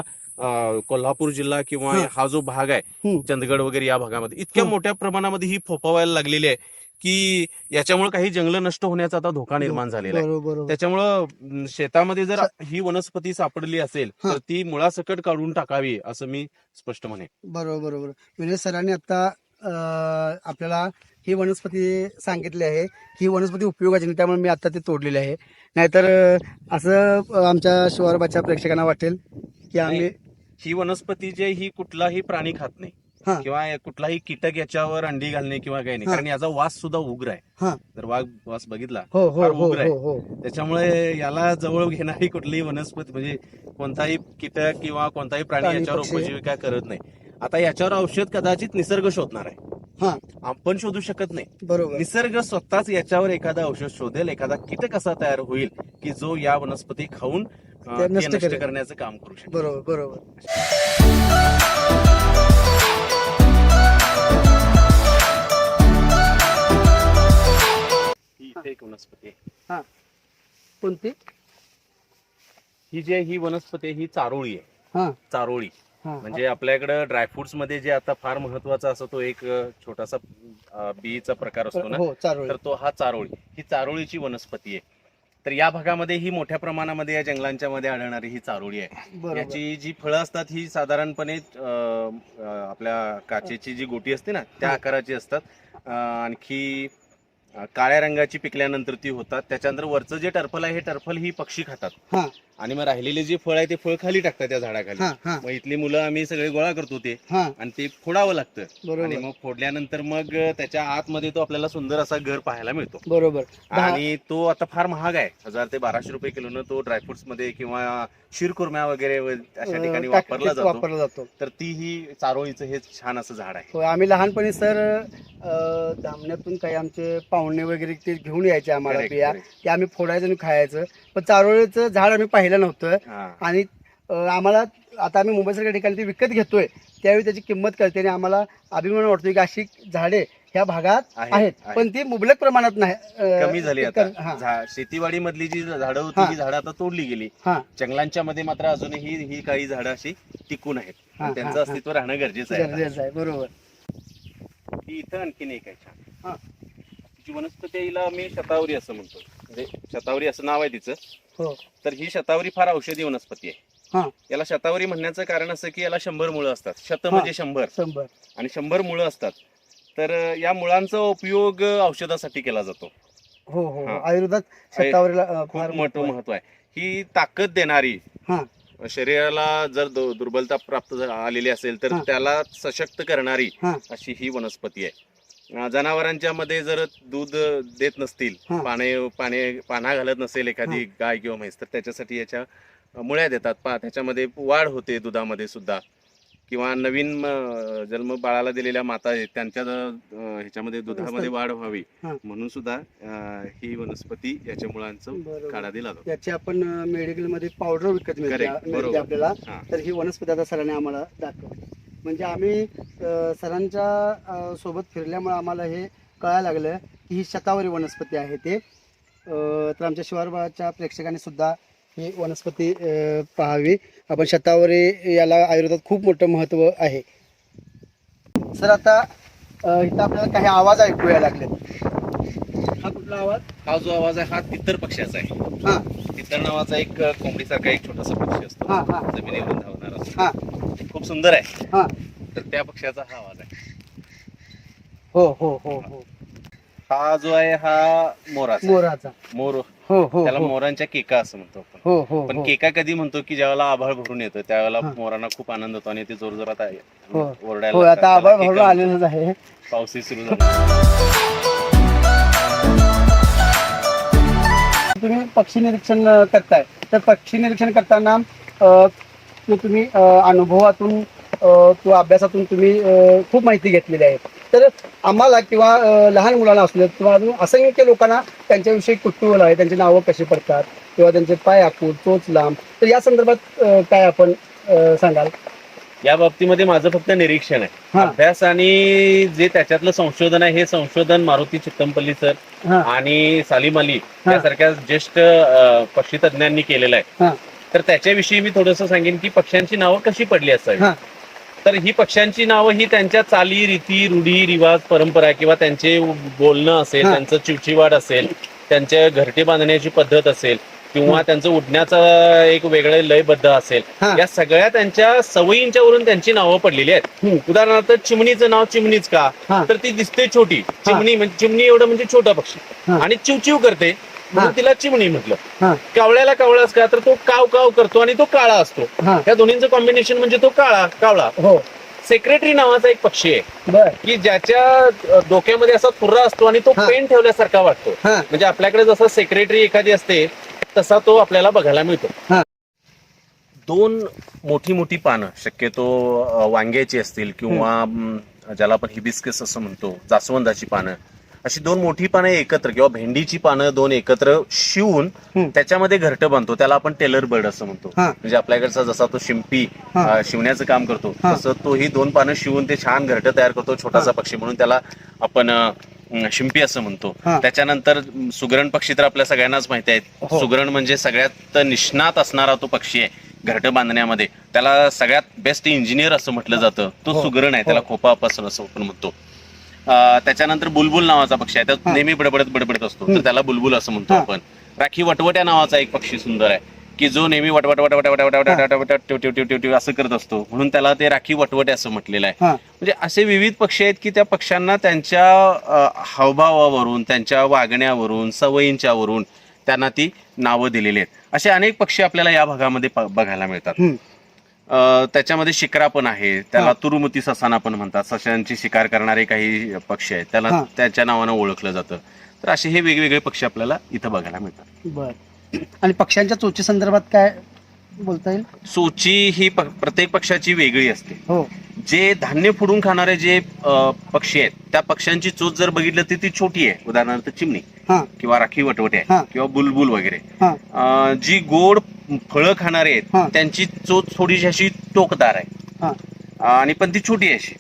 कोल्हापूर जिल्हा किंवा हा जो भाग आहे चंदगड वगैरे या भागामध्ये इतक्या मोठ्या प्रमाणामध्ये ही फोफावायला लागलेली आहे की याच्यामुळे काही जंगल नष्ट होण्याचा आता धोका निर्माण झालेला आहे. त्याच्यामुळं शेतामध्ये जर ही वनस्पती सापडली असेल तर ती मुळासकट काढून टाकावी असं मी स्पष्ट म्हणेन. बरोबर बरोबर. विनय सरांनी आता आपल्याला ही वनस्पती सांगितली आहे ही वनस्पती उपयोगाची नाही, त्यामुळे मी आता ते तोडलेली आहे. नाहीतर असं आमच्या शिवारबाच्या प्रेक्षकांना वाटेल की आम्ही नाही. ही वनस्पती जे ही कुठलाही प्राणी खात नाही हा. किंवा कुठलाही कीटक याच्यावर अंडी घालणे किंवा काही नाही, हा. कारण याचा वास सुद्धा उग्र आहे. हा. जर वास बघितला हो हो फार हो उग्र आहे. हो हो त्याच्यामुळे याला जवळ घेणारी कुठलीही वनस्पती म्हणजे कोणताही कीटक किंवा कोणताही प्राणी प्राणी, याच्यावर पक्षी. उपजीविका करत नाही. आता याच्यावर औषध कदाचित निसर्ग शोधणार आहे, हा आपण शोधू शकत नाही. बरोबर निसर्ग स्वतःच याच्यावर एखादा औषध शोधेल, एखादा कीटक असा तयार होईल की जो या वनस्पती खाऊन ते ते नष्ट नष्ट करेल. करण्याचं काम करू शकेल. बरोबर बरोबर ही इथे एक वनस्पती आहे. हा कोणती ही वनस्पती आहे, ही चारोळी आहे. हा चारोळी हा म्हणजे आपल्याकडे ड्रायफ्रुट्स मध्ये जे आता फार महत्वाचा असतो तो एक छोटासा बीचा प्रकार असतो ना, हो चारोळी तर तो हा चारोळी. ही चारोळीची वनस्पती आहे. तर या भागामध्ये ही मोठ्या प्रमाणामध्ये या जंगलांच्या मध्ये आढळणारी ही चारोळी आहे. बरोबर याची जी फळं असतात ही साधारणपणे आपल्या काचेची जी गोटी असते ना त्या आकाराची असतात. आणखी काळ्या रंगाची पिकल्यानंतर ती होतात. त्याच्यानंतर वरचं जे टर्फल आहे हे टर्फल ही पक्षी खातात हा आणि मग राहिलेले जे फळ आहे ते फळ खाली टाकतात त्या झाडाखाली. हा हा मग इथली मुलं आम्ही सगळे गोळा करतो ते हा आणि ते फोडावं लागतं. बरोबर आणि मग फोडल्यानंतर मग त्याच्या आतमध्ये तो आपल्याला सुंदर असा घर पाहायला मिळतो. बरोबर आणि तो आता फार महाग आहे, 1000 ते 1200 रुपये किलोनं तो ड्रायफ्रुट्स मध्ये किंवा शिरकुर्म्या वगैरे अशा ठिकाणी वापरला जातो. तर ती ही चारोळीचं हे छान असं झाड आहे. हो, आम्ही लहानपणी सर धामण्यातून काही आमचे पाहुणे वगैरे ते घेऊन यायचे आम्हाला Correct, बिया correct. ते आम्ही फोडायचं आणि खायचं. पण चारोळीचं झाड आम्ही पाहिलं नव्हतं हा. आणि आम्हाला आता आम्ही मुंबईसारख्या ठिकाणी ते विकत घेतोय त्यावेळी त्याची किंमत कळते आणि आम्हाला अभिमान वाटतोय की अशी झाडे ह्या भागात आहेत, आहेत आहेत. पण ती मुबलक प्रमाणात नाही कमी झाली हा आता. शेतीवाडी मधली जी झाडं हा. होती ही झाडं आता तोडली गेली. हा जंगलांच्या मध्ये मात्र अजूनही ही काही झाडं अशी टिकून आहेत. हा, त्यांचं हा, अस्तित्व राहणं गरजेचं आहे आता. गरजेचं आहे बरोबर ही इथं आणखीन एक आहे छान. हा जी वनस्पती आहे, हिला मी शतावरी असं म्हणतो. म्हणजे शतावरी असं नाव आहे तिचं. हो तर ही शतावरी फार औषधी वनस्पती आहे. हा याला शतावरी म्हणण्याचं कारण असं की याला 100 मुळं असतात. शत म्हणजे 100 100 आणि 100 मुळं असतात. तर या मुळांचा उपयोग औषधासाठी केला जातो. हो हो हा. आयुर्वेदात शतावरीला खूप फार मोठं महत्व आहे. ही ताकद देणारी, हा शरीराला जर दुर्बलता प्राप्त आलेली असेल तर हा. त्याला सशक्त करणारी हा अशी ही वनस्पती आहे. जनावरांच्या मध्ये जर दूध देत नसतील, हा. पाना घालत नसेल एखादी गाय किंवा म्हैस, तर त्याच्यासाठी याच्या मुळ्या देतात. त्याच्यामध्ये वाढ होते दुधामध्ये सुद्धा. किंवा नवीन जन्म बाळाला दिलेल्या माता आहेत त्यांच्या ह्याच्यामध्ये दुधामध्ये वाढ व्हावी हा. म्हणून सुद्धा ही वनस्पती याच्या मुळांचं बरोबर. काढा दिला जातो. याची आपण मेडिकल मध्ये पावडर विकत मिळते Correct, मिळते बरोबर. आपल्याला. हा. तर ही वनस्पती आता सरांनी आम्हाला दाखवली. म्हणजे आम्ही सरांच्या सोबत फिरल्यामुळे आम्हाला हे कळायला लागलं की ही शतावरी वनस्पती आहे ते. तर आमच्या शिवारबाच्या प्रेक्षकांनी सुद्धा ही वनस्पती पाहावी. आपण शतावरी याला आयुर्वेदात खूप मोठं महत्त्व आहे. सर आता इथं आपल्याला काही आवाज ऐकू यायला लागले. हा कुठला आवाज? हा जो आवाज आहे हा तितर पक्ष्याचा आहे. हा तितर नावाचा एक कोंबडीसारखा एक छोटासा पक्षी असतो, हा हा जमिनीवर धावणारा असतो. हा खूप सुंदर आहे. हा तर त्या पक्ष्याचा हा आवाज आहे. हो हो हो हो हा जो आहे हा मोराचा. मोराचा. मोर, हो हो त्याला हो मोरांच्या केका असं म्हणतो आपण. हो हो पण हो. केका कधी म्हणतो की ज्यावेळेला आभाळ भरून येतं त्यावेळेला हा. मोरांना खूप आनंद होतो आणि ते जोरजोरात हो. ओरडायला हो लागतात. आता आभाळ त्याला भरून केका आलेलंच आहे. म्हणतात. पाऊसही सुरू झाला. तुम्ही पक्षी निरीक्षण करताय तर पक्षी निरीक्षण करताना तुम्ही अनुभवातून किंवा अभ्यासातून तुम्ही खूप माहिती घेतलेली आहे. तर आम्हाला किंवा लहान मुलांना असले किंवा अजून असंख्य लोकांना त्यांच्याविषयी कुतूहल आहे. त्यांची नावं कशी पडतात किंवा त्यांचे पाय आखूड, चोच लांब, तर या संदर्भात काय आपण सांगाल? या बाबतीमध्ये माझं फक्त निरीक्षण आहे. हा. अभ्यास आणि जे त्याच्यातलं संशोधन आहे हे संशोधन मारुती चित्तमपल्ली सर हा आणि सालीम अली हा. यासारख्या ज्येष्ठ पक्षी तज्ञांनी केलेलं आहे. हा तर त्याच्याविषयी मी थोडंसं सांगेन की पक्ष्यांची नावं कशी पडली असावी. हा तर ही पक्ष्यांची नावं ही त्यांच्या चाली, रीती, रूढी, रिवाज, परंपरा किंवा त्यांचे बोलणं असेल, हा. त्यांचं चिवचिवाड असेल, त्यांच्या घरटे बांधण्याची पद्धत असेल, किंवा त्यांचं उडण्याचं एक वेगळं लयबद्ध असेल, हा. या सगळ्या त्यांच्या सवयींच्या वरून त्यांची नावं पडलेली आहेत. उदाहरणार्थ चिमणीचं नाव चिमणीच का, हा. तर ती दिसते छोटी चिमणी, म्हणजे चिमणी एवढं म्हणजे छोटा पक्षी, हा. आणि चिवचिव करते म्हणून हा. तिला चिमणी म्हटलं. हा. कावळ्याला कावळाच का, तर तो काव काव करतो आणि तो काळा असतो. हा. या दोन्हींचं कॉम्बिनेशन म्हणजे तो कावळा. हो. सेक्रेटरी नावाचा एक पक्षी आहे बर. की ज्याच्या डोक्यामध्ये असा थुर्रा असतो आणि तो हा. पेन ठेवल्यासारखा वाटतो. हा. म्हणजे आपल्याकडे जसा सेक्रेटरी एखादी असते तसा तो आपल्याला बघायला मिळतो. हा. दोन मोठी मोठी पानं, शक्यतो वांग्याची असतील किंवा ज्याला आपण हिबिस्कस असं म्हणतो, जास्वंदाची पानं, अशी दोन मोठी पानं एकत्र किंवा भेंडीची पानं दोन एकत्र शिवून त्याच्यामध्ये घरटं बांधतो. त्याला आपण टेलर बर्ड असं म्हणतो. हा. म्हणजे आपल्याकडचा जसा तो शिंपी हा. शिवण्याचं काम करतो, हा. तसं तोही दोन पानं शिवून ते छान घरटं तयार करतो. छोटासा पक्षी म्हणून त्याला आपण शिंपी असं म्हणतो. हा. त्याच्यानंतर सुगरण पक्षी तर आपल्या सगळ्यांनाच माहिती आहेत. हो. सुगरण म्हणजे सगळ्यात निष्णात असणारा तो पक्षी आहे घरटं बांधण्यामध्ये. त्याला सगळ्यात बेस्ट इंजिनियर असं म्हटलं जातं. तो हो. सुगरण आहे, त्याला खोपा पासून असं आपण म्हणतो. त्याच्यानंतर बुलबुल नावाचा पक्षी आहे, त्यात नेहमी बडबडत असतो, तर त्याला बुलबुल असं म्हणतो आपण. राखी वटवट्या नावाचा एक पक्षी सुंदर आहे की जो नेहमी वटवट वटवट वटवट वटवट टिव टिव टिव टिव असं करत असतो, म्हणून त्याला ते राखी वटवटे असं म्हटलेलं आहे. म्हणजे असे विविध पक्षी आहेत की त्या पक्ष्यांना त्यांच्या हावभावावरून, त्यांच्या वागण्यावरून, सवयींच्या वरून त्यांना ती नावं दिलेली आहेत. असे अनेक पक्षी आपल्याला या भागामध्ये बघायला मिळतात. त्याच्यामध्ये शिकारा पण आहे, त्याला तुरुमुती ससाना पण म्हणतात. सशांची शिकार करणारे काही पक्षी आहेत, त्याला त्याच्या नावानं ओळखलं जातं. तर असे हे वेगवेगळे पक्षी आपल्याला इथं बघायला मिळतात. बर. आणि पक्ष्यांच्या चोची संदर्भात काय बोलता येईल? चोची ही प्रत्येक पक्षाची वेगळी असते. हो. जे धान्य फोडून खाणारे जे पक्षी आहेत, त्या पक्ष्यांची चोच जर बघितलं तर ती छोटी आहे. उदाहरणार्थ चिमणी किंवा राखी वटवटे आहे किंवा बुलबुल वगैरे. जी गोड फळं खाणारे आहेत त्यांची चोच थोडीशी अशी टोकदार आहे आणि पण ती छोटी आहे अशी.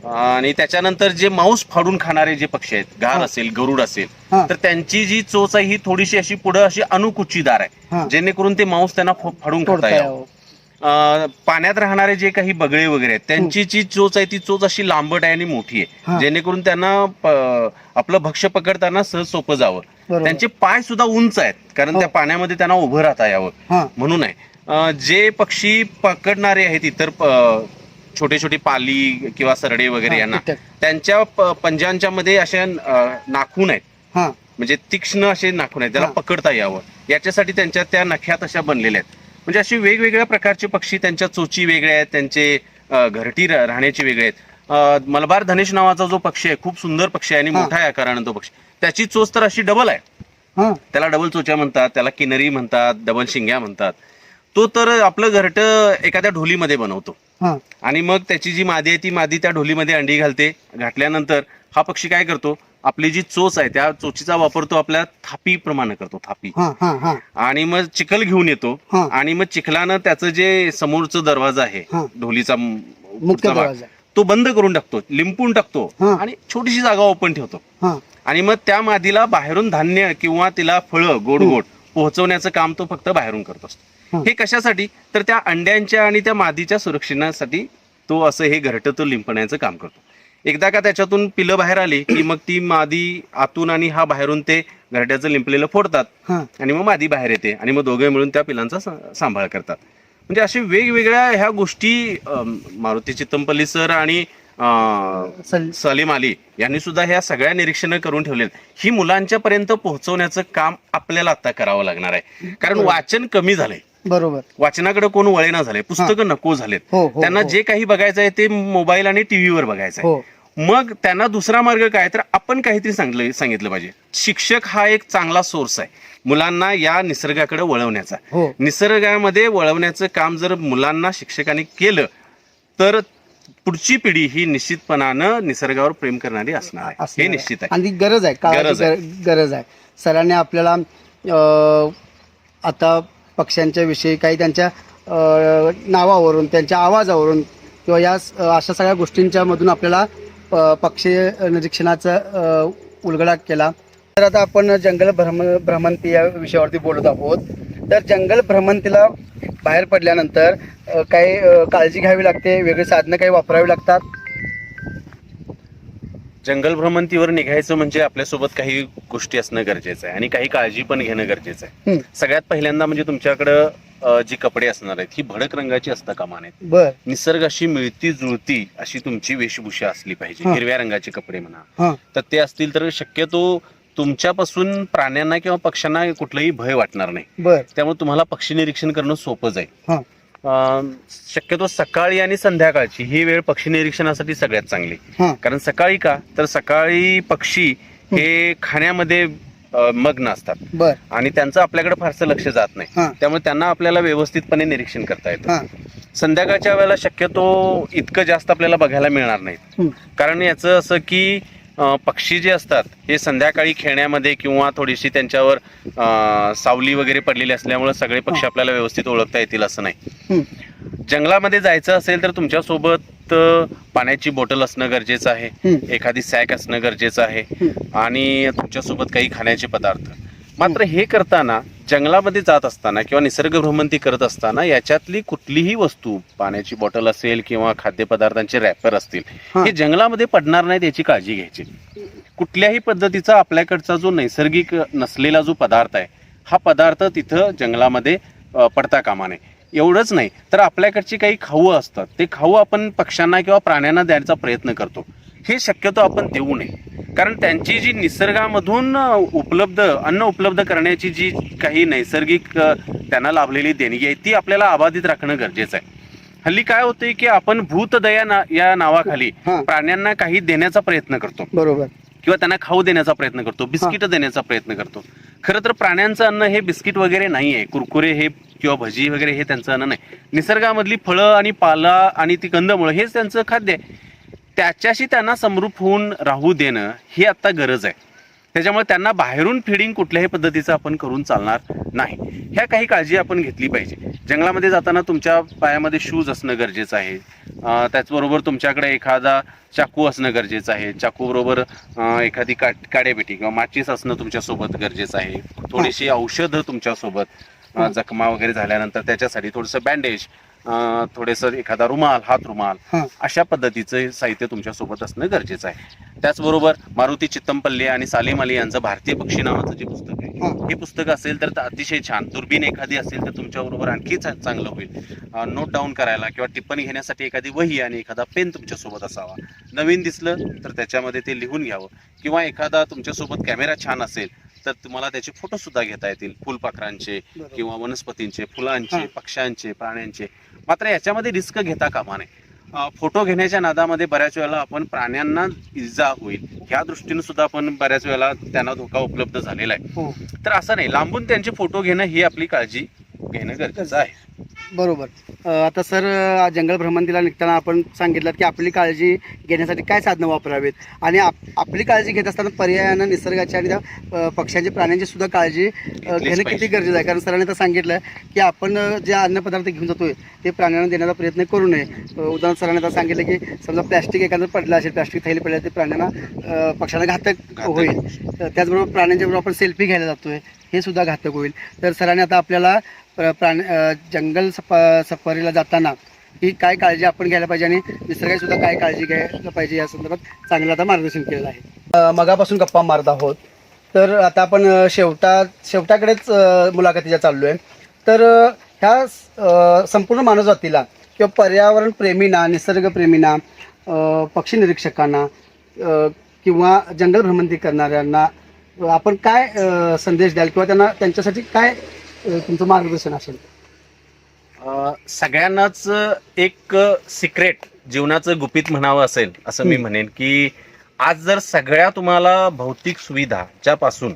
आणि त्याच्यानंतर जे मांस फाडून खाणारे जे पक्षी आहेत, घार असेल, गरुड असेल, तर त्यांची जी चोच आहे ही थोडीशी अशी पुढे अशी अनुकुचीदार आहे, जेणेकरून ते मांस त्यांना फाडून खाता यावं. पाण्यात राहणारे जे काही बगळे वगैरे आहेत त्यांची जी चोच आहे ती चोच अशी लांबट आहे आणि मोठी आहे, जेणेकरून त्यांना आपलं भक्ष्य पकडताना सहज सोपं जावं. त्यांचे पाय सुद्धा उंच आहेत, कारण त्या पाण्यामध्ये त्यांना उभं राहता यावं म्हणून आहे. जे पक्षी पकडणारे आहेत इतर छोटे छोटे पाली किंवा सरडे वगैरे यांना, त्यांच्या पंजांच्या मध्ये अशा नाखून आहेत, म्हणजे तीक्ष्ण असे नाखून आहेत, त्याला पकडता यावं याच्यासाठी त्यांच्या त्या नख्यात अशा बनलेल्या आहेत. म्हणजे असे वेगवेगळ्या प्रकारचे पक्षी, त्यांच्या चोची वेगळ्या आहेत, त्यांचे घरटी राहण्याची वेगळे आहेत. मलबार धनेश नावाचा जो पक्षी आहे खूप सुंदर पक्षी आहे आणि मोठा आहे आकारानं तो पक्षी. त्याची चोच तर अशी डबल आहे, त्याला डबल चोच्या म्हणतात, त्याला किनरी म्हणतात, डबल शिंग्या म्हणतात. तो तर आपलं घरटं एखाद्या ढोलीमध्ये बनवतो आणि मग त्याची जी मादी आहे ती मादी त्या ढोलीमध्ये अंडी घालते. घातल्यानंतर हा पक्षी काय करतो, आपली जी चोच आहे त्या चोचीचा वापर तो आपल्या थापी प्रमाणे करतो, थापी. आणि मग चिखल घेऊन येतो आणि मग चिखलानं त्याचं जे समोरचं दरवाजा आहे ढोलीचा मुख्य भाग तो बंद करून टाकतो, लिंपून टाकतो आणि छोटीशी जागा ओपन ठेवतो. आणि मग त्या मादीला बाहेरून धान्य किंवा तिला फळं गोड गोड पोहोचवण्याचं काम तो फक्त बाहेरून करत असतो. हे कशासाठी, तर त्या अंड्यांच्या आणि त्या मादीच्या सुरक्षेसाठी तो असं हे घरटं तो लिंपण्याचं काम करतो. एकदा का त्याच्यातून पिलं बाहेर आली की मग ती मादी आतून आणि हा बाहेरून ते घरट्याचं लिंपलेलं फोडतात आणि मग मादी बाहेर येते आणि मग दोघे मिळून त्या पिलांचा सांभाळ करतात. म्हणजे अशी वेगवेगळ्या ह्या गोष्टी मारुती चित्तमपल्ली सर आणि सलीम अली यांनी सुद्धा ह्या सगळ्या निरीक्षणं करून ठेवले. ही मुलांच्या पर्यंत पोहोचवण्याचं काम आपल्याला आता करावं लागणार आहे, कारण वाचन कमी झालंय. बरोबर. वाचनाकडे कोण वळेना झाले, पुस्तकं नको झालेत. त्यांना जे काही बघायचं आहे ते मोबाईल आणि टीव्हीवर बघायचं आहे. मग त्यांना दुसरा मार्ग काय, तर आपण काहीतरी सांगितलं पाहिजे. शिक्षक हा एक चांगला सोर्स आहे मुलांना या निसर्गाकडे वळवण्याचा. निसर्गामध्ये वळवण्याचं काम जर मुलांना शिक्षकांनी केलं तर पुढची पिढी ही निश्चितपणानं निसर्गावर प्रेम करणारी असणार आहे, हे निश्चित आहे. आणि गरज आहे, गरज आहे. सरांनी आपल्याला आता पक्ष्यांच्या विषयी काही त्यांच्या नावावरून, त्यांच्या आवाजावरून किंवा या अशा सगळ्या गोष्टींच्या मधून आपल्याला पक्षी निरीक्षणाचा उलगडा केला. तर आता आपण जंगल भ्रमंती या विषयावरती बोलत आहोत. तर जंगल भ्रमंतीला बाहेर पडल्यानंतर काही काळजी घ्यावी लागते, वेगळी साधनं काही वापरावी लागतात. जंगल भ्रमंतीवर निघायचं म्हणजे आपल्यासोबत काही गोष्टी असणं गरजेचं आहे आणि काही काळजी पण घेणं गरजेचं आहे. सगळ्यात पहिल्यांदा म्हणजे तुमच्याकडं जी कपडे असणार आहेत ही भडक रंगाची असता कामा नयेत. बर निसर्गाशी मिळती जुळती अशी तुमची वेशभूषा असली पाहिजे. हा. हिरव्या रंगाचे कपडे म्हणा, हा तर ते असतील तर शक्यतो तुमच्यापासून प्राण्यांना किंवा पक्ष्यांना कुठलंही भय वाटणार नाही. बर त्यामुळे तुम्हाला पक्षी निरीक्षण करणं सोपं जाईल. हा शक्यतो सकाळी आणि संध्याकाळची ही वेळ पक्षी निरीक्षणासाठी सगळ्यात चांगली. हा कारण सकाळी का तर सकाळी पक्षी हे खाण्यामध्ये मग्न असतात बर आणि त्यांचं आपल्याकडे फारसं लक्ष जात नाही. हा त्यामुळे त्यांना आपल्याला व्यवस्थितपणे निरीक्षण करता येतं. हा संध्याकाळच्या वेळेला शक्यतो इतकं जास्त आपल्याला बघायला मिळणार नाहीत. कारण याचं असं की पक्षी जे असतात हे संध्याकाळी खेळण्यामध्ये किंवा थोडीशी त्यांच्यावर सावली वगैरे पडलेली असल्यामुळे सगळे पक्षी आपल्याला व्यवस्थित ओळखता येतील असं नाही. जंगलामध्ये जायचं असेल तर तुमच्यासोबत पाण्याची बॉटल असणं गरजेचं आहे, एखादी सॅक असणं गरजेचं आहे आणि तुमच्यासोबत काही खाण्याचे पदार्थ. मात्र हे करताना जंगलामध्ये जात असताना किंवा निसर्ग भ्रमंती करत असताना याच्यातली कुठलीही वस्तू, पाण्याची बॉटल असेल किंवा खाद्यपदार्थांचे रॅपर असतील, हे जंगलामध्ये पडणार नाहीत याची काळजी घ्यायची. कुठल्याही पद्धतीचा आपल्याकडचा जो नैसर्गिक नसलेला जो पदार्थ आहे हा पदार्थ तिथं जंगलामध्ये पडता कामा नये. एवढंच नाही तर आपल्याकडची काही खाऊ असतात ते खाऊ आपण पक्ष्यांना किंवा प्राण्यांना द्यायचा प्रयत्न करतो, हे शक्यतो आपण देऊ नये. कारण त्यांची जी निसर्गामधून अन्न उपलब्ध करण्याची जी काही नैसर्गिक त्यांना लाभलेली देणगी आहे ती आपल्याला अबाधित राखणं गरजेचं आहे. हल्ली काय होतंय की आपण भूतदया या नावाखाली प्राण्यांना काही देण्याचा प्रयत्न करतो, बरोबर, किंवा त्यांना खाऊ देण्याचा प्रयत्न करतो, बिस्किट देण्याचा प्रयत्न करतो. खरं तर प्राण्यांचं अन्न हे बिस्किट वगैरे नाही आहे, कुरकुरे हे किंवा भजी वगैरे हे त्यांचं अन्न नाही. निसर्गामधली फळं आणि पाला आणि ती कंदमुळं हेच त्यांचं खाद्य आहे. त्याच्याशी त्यांना समरूप होऊन राहू देणं ही आता गरज आहे. त्याच्यामुळे त्यांना बाहेरून फिडिंग कुठल्याही पद्धतीचं आपण करून चालणार नाही. ह्या काही काळजी आपण घेतली पाहिजे. जंगलामध्ये जाताना तुमच्या पायामध्ये शूज असणं गरजेचं आहे. त्याचबरोबर तुमच्याकडे एखादा चाकू असणं गरजेचं आहे. चाकू बरोबर एखादी काड्यापेटी किंवा माचीस असणं तुमच्यासोबत गरजेचं आहे. थोडीशी औषधं तुमच्यासोबत, जखमा वगैरे झाल्यानंतर त्याच्यासाठी थोडंसं बँडेज, थोडंसं एखादा रुमाल, हात रुमाल, अशा पद्धतीचं साहित्य तुमच्यासोबत असणं गरजेचं आहे. त्याचबरोबर मारुती चित्तमपल्ली आणि सालीम अली यांचं भारतीय पक्षी नावाचं जे पुस्तक आहे हे पुस्तक असेल तर अतिशय छान. दुर्बीण एखादी असेल तर तुमच्याबरोबर आणखी चांगलं होईल. नोट डाऊन करायला किंवा टिप्पणी घेण्यासाठी एखादी वही आणि एखादा पेन तुमच्यासोबत असावा. नवीन दिसलं तर त्याच्यामध्ये ते लिहून घ्यावं, किंवा एखादा तुमच्यासोबत कॅमेरा छान असेल तर तुम्हाला त्याचे फोटो सुद्धा घेता येतील, फुलपाखरांचे किंवा वनस्पतींचे, फुलांचे, पक्ष्यांचे, प्राण्यांचे. मात्र याच्यामध्ये रिस्क घेता कामा नये. फोटो घेण्याच्या नादामध्ये बऱ्याच वेळेला आपण प्राण्यांना इजा होईल ह्या दृष्टीने सुद्धा आपण बऱ्याच वेळेला त्यांना धोका उपलब्ध झालेला आहे. तर असं नाही, लांबून त्यांचे फोटो घेणं ही आपली काळजी घेणं गरजेचं आहे. बरोबर. आता सर, जंगल भ्रमंतीला निघताना आपण सांगितलं की आपली काळजी घेण्यासाठी काय साधनं वापरावीत आणि आपली काळजी घेत असताना पर्यायानं निसर्गाची आणि त्या पक्ष्यांची, प्राण्यांची सुद्धा काळजी घेणं किती गरजेचं आहे. कारण सरांनी तर सांगितलं की आपण जे अन्नपदार्थ घेऊन जातोय ते प्राण्यांना देण्याचा प्रयत्न करू नये. उदाहरण सरांनी तर सांगितलं की समजा प्लॅस्टिक एखादं पडलं असेल, प्लॅस्टिक थैली पडलं, ते प्राण्यांना, पक्ष्यांना घातक होईल. त्याचबरोबर प्राण्यांच्या बरोबर आपण सेल्फी घ्यायला जातोय हे सुद्धा घातक होईल. तर सरांनी आता आपल्याला जंगल सफारीला जाताना ही काय काळजी आपण घ्यायला पाहिजे आणि निसर्गाची सुद्धा काय काळजी घ्यायला पाहिजे या संदर्भात चांगलं आता मार्गदर्शन केलेलं आहे. मगापासून गप्पा मारत आहोत, तर आता आपण शेवटाकडेच मुलाखतीच्या चाललो आहे. तर ह्या संपूर्ण मानवजातीला किंवा पर्यावरण प्रेमींना, निसर्गप्रेमींना, पक्षी निरीक्षकांना किंवा जंगल भ्रमंती करणाऱ्यांना आपण काय संदेश द्याल किंवा त्यांच्यासाठी काय तुमचं मार्गदर्शन असेल? सगळ्यांनाच एक सिक्रेट, जीवनाचं गुपित म्हणावं असेल असं मी म्हणेन की आज जर सगळ्या तुम्हाला भौतिक सुविधाच्या पासून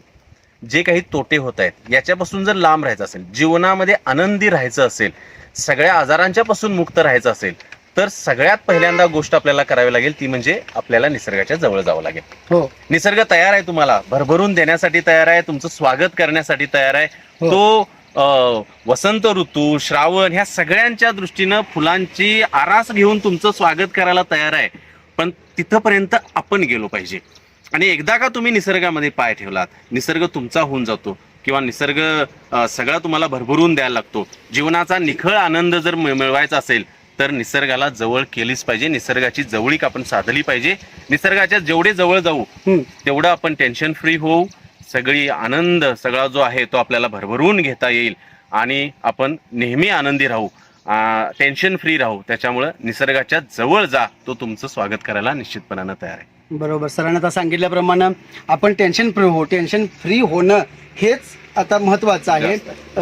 जे काही तोटे होत आहेत याच्यापासून जर लांब राहायचं असेल, जीवनामध्ये आनंदी राहायचं असेल, सगळ्या आजारांच्या पासून मुक्त राहायचं असेल, तर सगळ्यात पहिल्यांदा गोष्ट आपल्याला करावी लागेल ती म्हणजे आपल्याला निसर्गाच्या जवळ जावं लागेल. हो, निसर्ग तयार आहे, तुम्हाला भरभरून देण्यासाठी तयार आहे, तुमचं स्वागत करण्यासाठी तयार आहे. तो वसंत ऋतू, श्रावण ह्या सगळ्यांच्या दृष्टीनं फुलांची आरास घेऊन तुमचं स्वागत करायला तयार आहे. पण तिथपर्यंत आपण गेलो पाहिजे. आणि एकदा का तुम्ही निसर्गामध्ये पाय ठेवलात, निसर्ग तुमचा होऊन जातो किंवा निसर्ग सगळा तुम्हाला भरभरून द्यायला लागतो. जीवनाचा निखळ आनंद जर मिळवायचा असेल तर निसर्गाला जवळ केलीच पाहिजे. निसर्गाची जवळीक आपण साधली पाहिजे. निसर्गाच्या जेवढे जवळ जाऊ तेवढं आपण टेन्शन फ्री होऊ. सगळी आनंद सगळा जो आहे तो आपल्याला भरभरून घेता येईल आणि आपण नेहमी आनंदी राहू, टेन्शन फ्री राहू. त्याच्यामुळं निसर्गाच्या जवळ जा, तो तुमचं स्वागत करायला निश्चितपणानं तयार आहे. बरोबर, सरांनी आता सांगितल्याप्रमाणे आपण टेन्शन फ्री होणं हेच आता महत्त्वाचं आहे.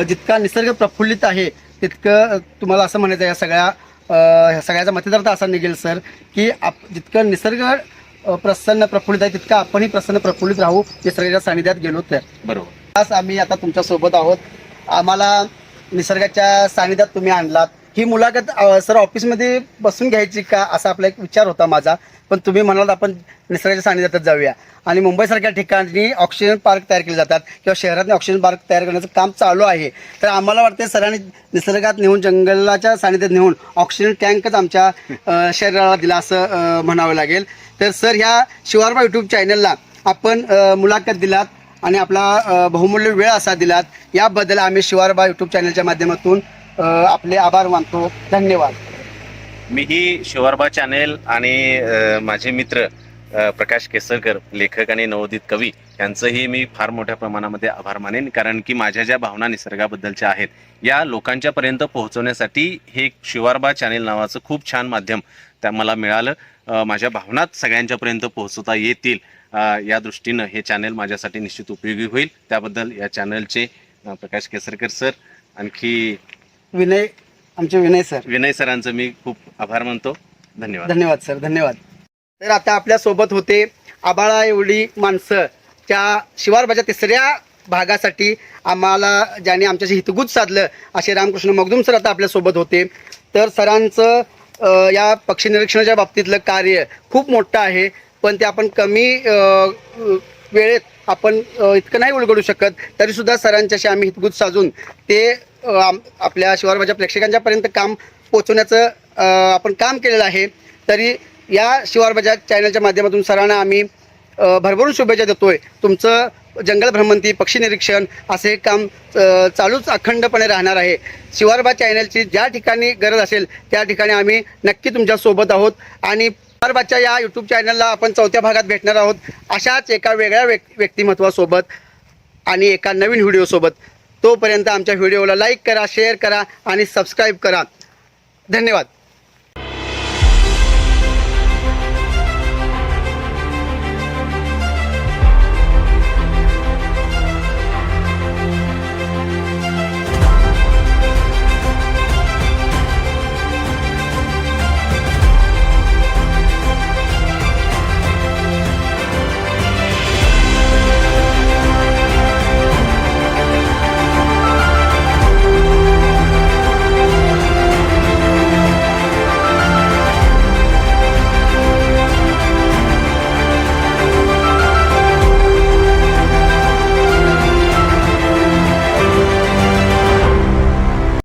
जितका निसर्ग प्रफुल्लित आहे तितकं तुम्हाला असं म्हणायचं आहे सगळ्याचा मतदार असा निघेल सर की जितकं निसर्ग प्रफुल्लित आहे तितकं आपणही प्रफुल्लित राहू निसर्गाच्या सानिध्यात गेलो तर. बरोबर. आज आम्ही आता तुमच्या सोबत आहोत. आम्हाला निसर्गाच्या सानिध्यात तुम्ही आणलात. ही मुलाखत सर ऑफिसमध्ये बसून घ्यायची का असा आपला एक विचार होता माझा, पण तुम्ही म्हणालात आपण निसर्गाच्या सानिध्यातच जाऊया. आणि मुंबईसारख्या ठिकाणी ऑक्सिजन पार्क तयार केले जातात किंवा शहरात ऑक्सिजन पार्क तयार करण्याचं काम चालू आहे. तर आम्हाला वाटतं सरांनी निसर्गात नेऊन जंगलाच्या सानिध्यात नेऊन ऑक्सिजन टँकच आमच्या शरीराला दिला असं म्हणावं लागेल. तर सर ह्या शिवारबा यूट्यूब चॅनलला आपण मुलाखत दिलात आणि आपला बहुमूल्य वेळ असा दिलात, याबद्दल आम्ही शिवारबा यूट्यूब चॅनलच्या माध्यमातून आपले आभार मानतो. धन्यवाद. मीही शिवारबा चॅनेल आणि माझे मित्र प्रकाश केसरकर, लेखक आणि नवोदित कवी, यांचंही मी फार मोठ्या प्रमाणामध्ये आभार मानेन. कारण की माझ्या ज्या भावना निसर्गाबद्दलच्या आहेत या लोकांच्या पर्यंत पोहोचवण्यासाठी हे शिवारबा चॅनेल नावाचं खूप छान माध्यम त्या मला मिळालं. माझ्या भावना सगळ्यांच्यापर्यंत पोहोचवता येतील या दृष्टीनं हे चॅनेल माझ्यासाठी निश्चित उपयोगी होईल. त्याबद्दल या चॅनलचे प्रकाश केसरकर सर, आणखी आमचे विनय सरांचं मी खूप आभार मानतो. धन्यवाद. धन्यवाद सर, धन्यवाद. तर आता आपल्या सोबत होते आबाळा एवढी माणसं त्या शिवारबाच्या तिसऱ्या भागासाठी आम्हाला ज्यांनी आमच्याशी हितगुज साधलं असे रामकृष्ण मगदूम सर आता आपल्यासोबत होते. तर सरांचं या पक्षी निरीक्षणाच्या बाबतीतलं कार्य खूप मोठं आहे, पण ते आपण कमी वेळेत आपण इतकं नाही उलगडू शकत. तरीसुद्धा सरांच्याशी आम्ही हितगुज साधून ते आपल्या शिवारबाच्या प्रेक्षकांच्यापर्यंत काम पोचवण्याचं आपण काम केलेलं आहे. तरी या शिवारबाच्या चॅनलच्या माध्यमातून सरांना आम्ही भरभरून शुभेच्छा देतोय. तुमचं जंगल भ्रमंती, पक्षी निरीक्षण असे हे काम चालूच अखंडपणे राहणार आहे. शिवारबा चॅनलची ज्या ठिकाणी गरज असेल त्या ठिकाणी आम्ही नक्की तुमच्यासोबत आहोत. आणि शिवारबाच्या या यूट्यूब चॅनलला आपण 4थ्या भागात भेटणार आहोत अशाच एका वेगळ्या व्यक्तिमत्वासोबत आणि एका नवीन व्हिडिओसोबत. तोपर्यंत आमच्या व्हिडिओला लाईक करा, शेअर करा आणि सबस्क्राईब करा. धन्यवाद.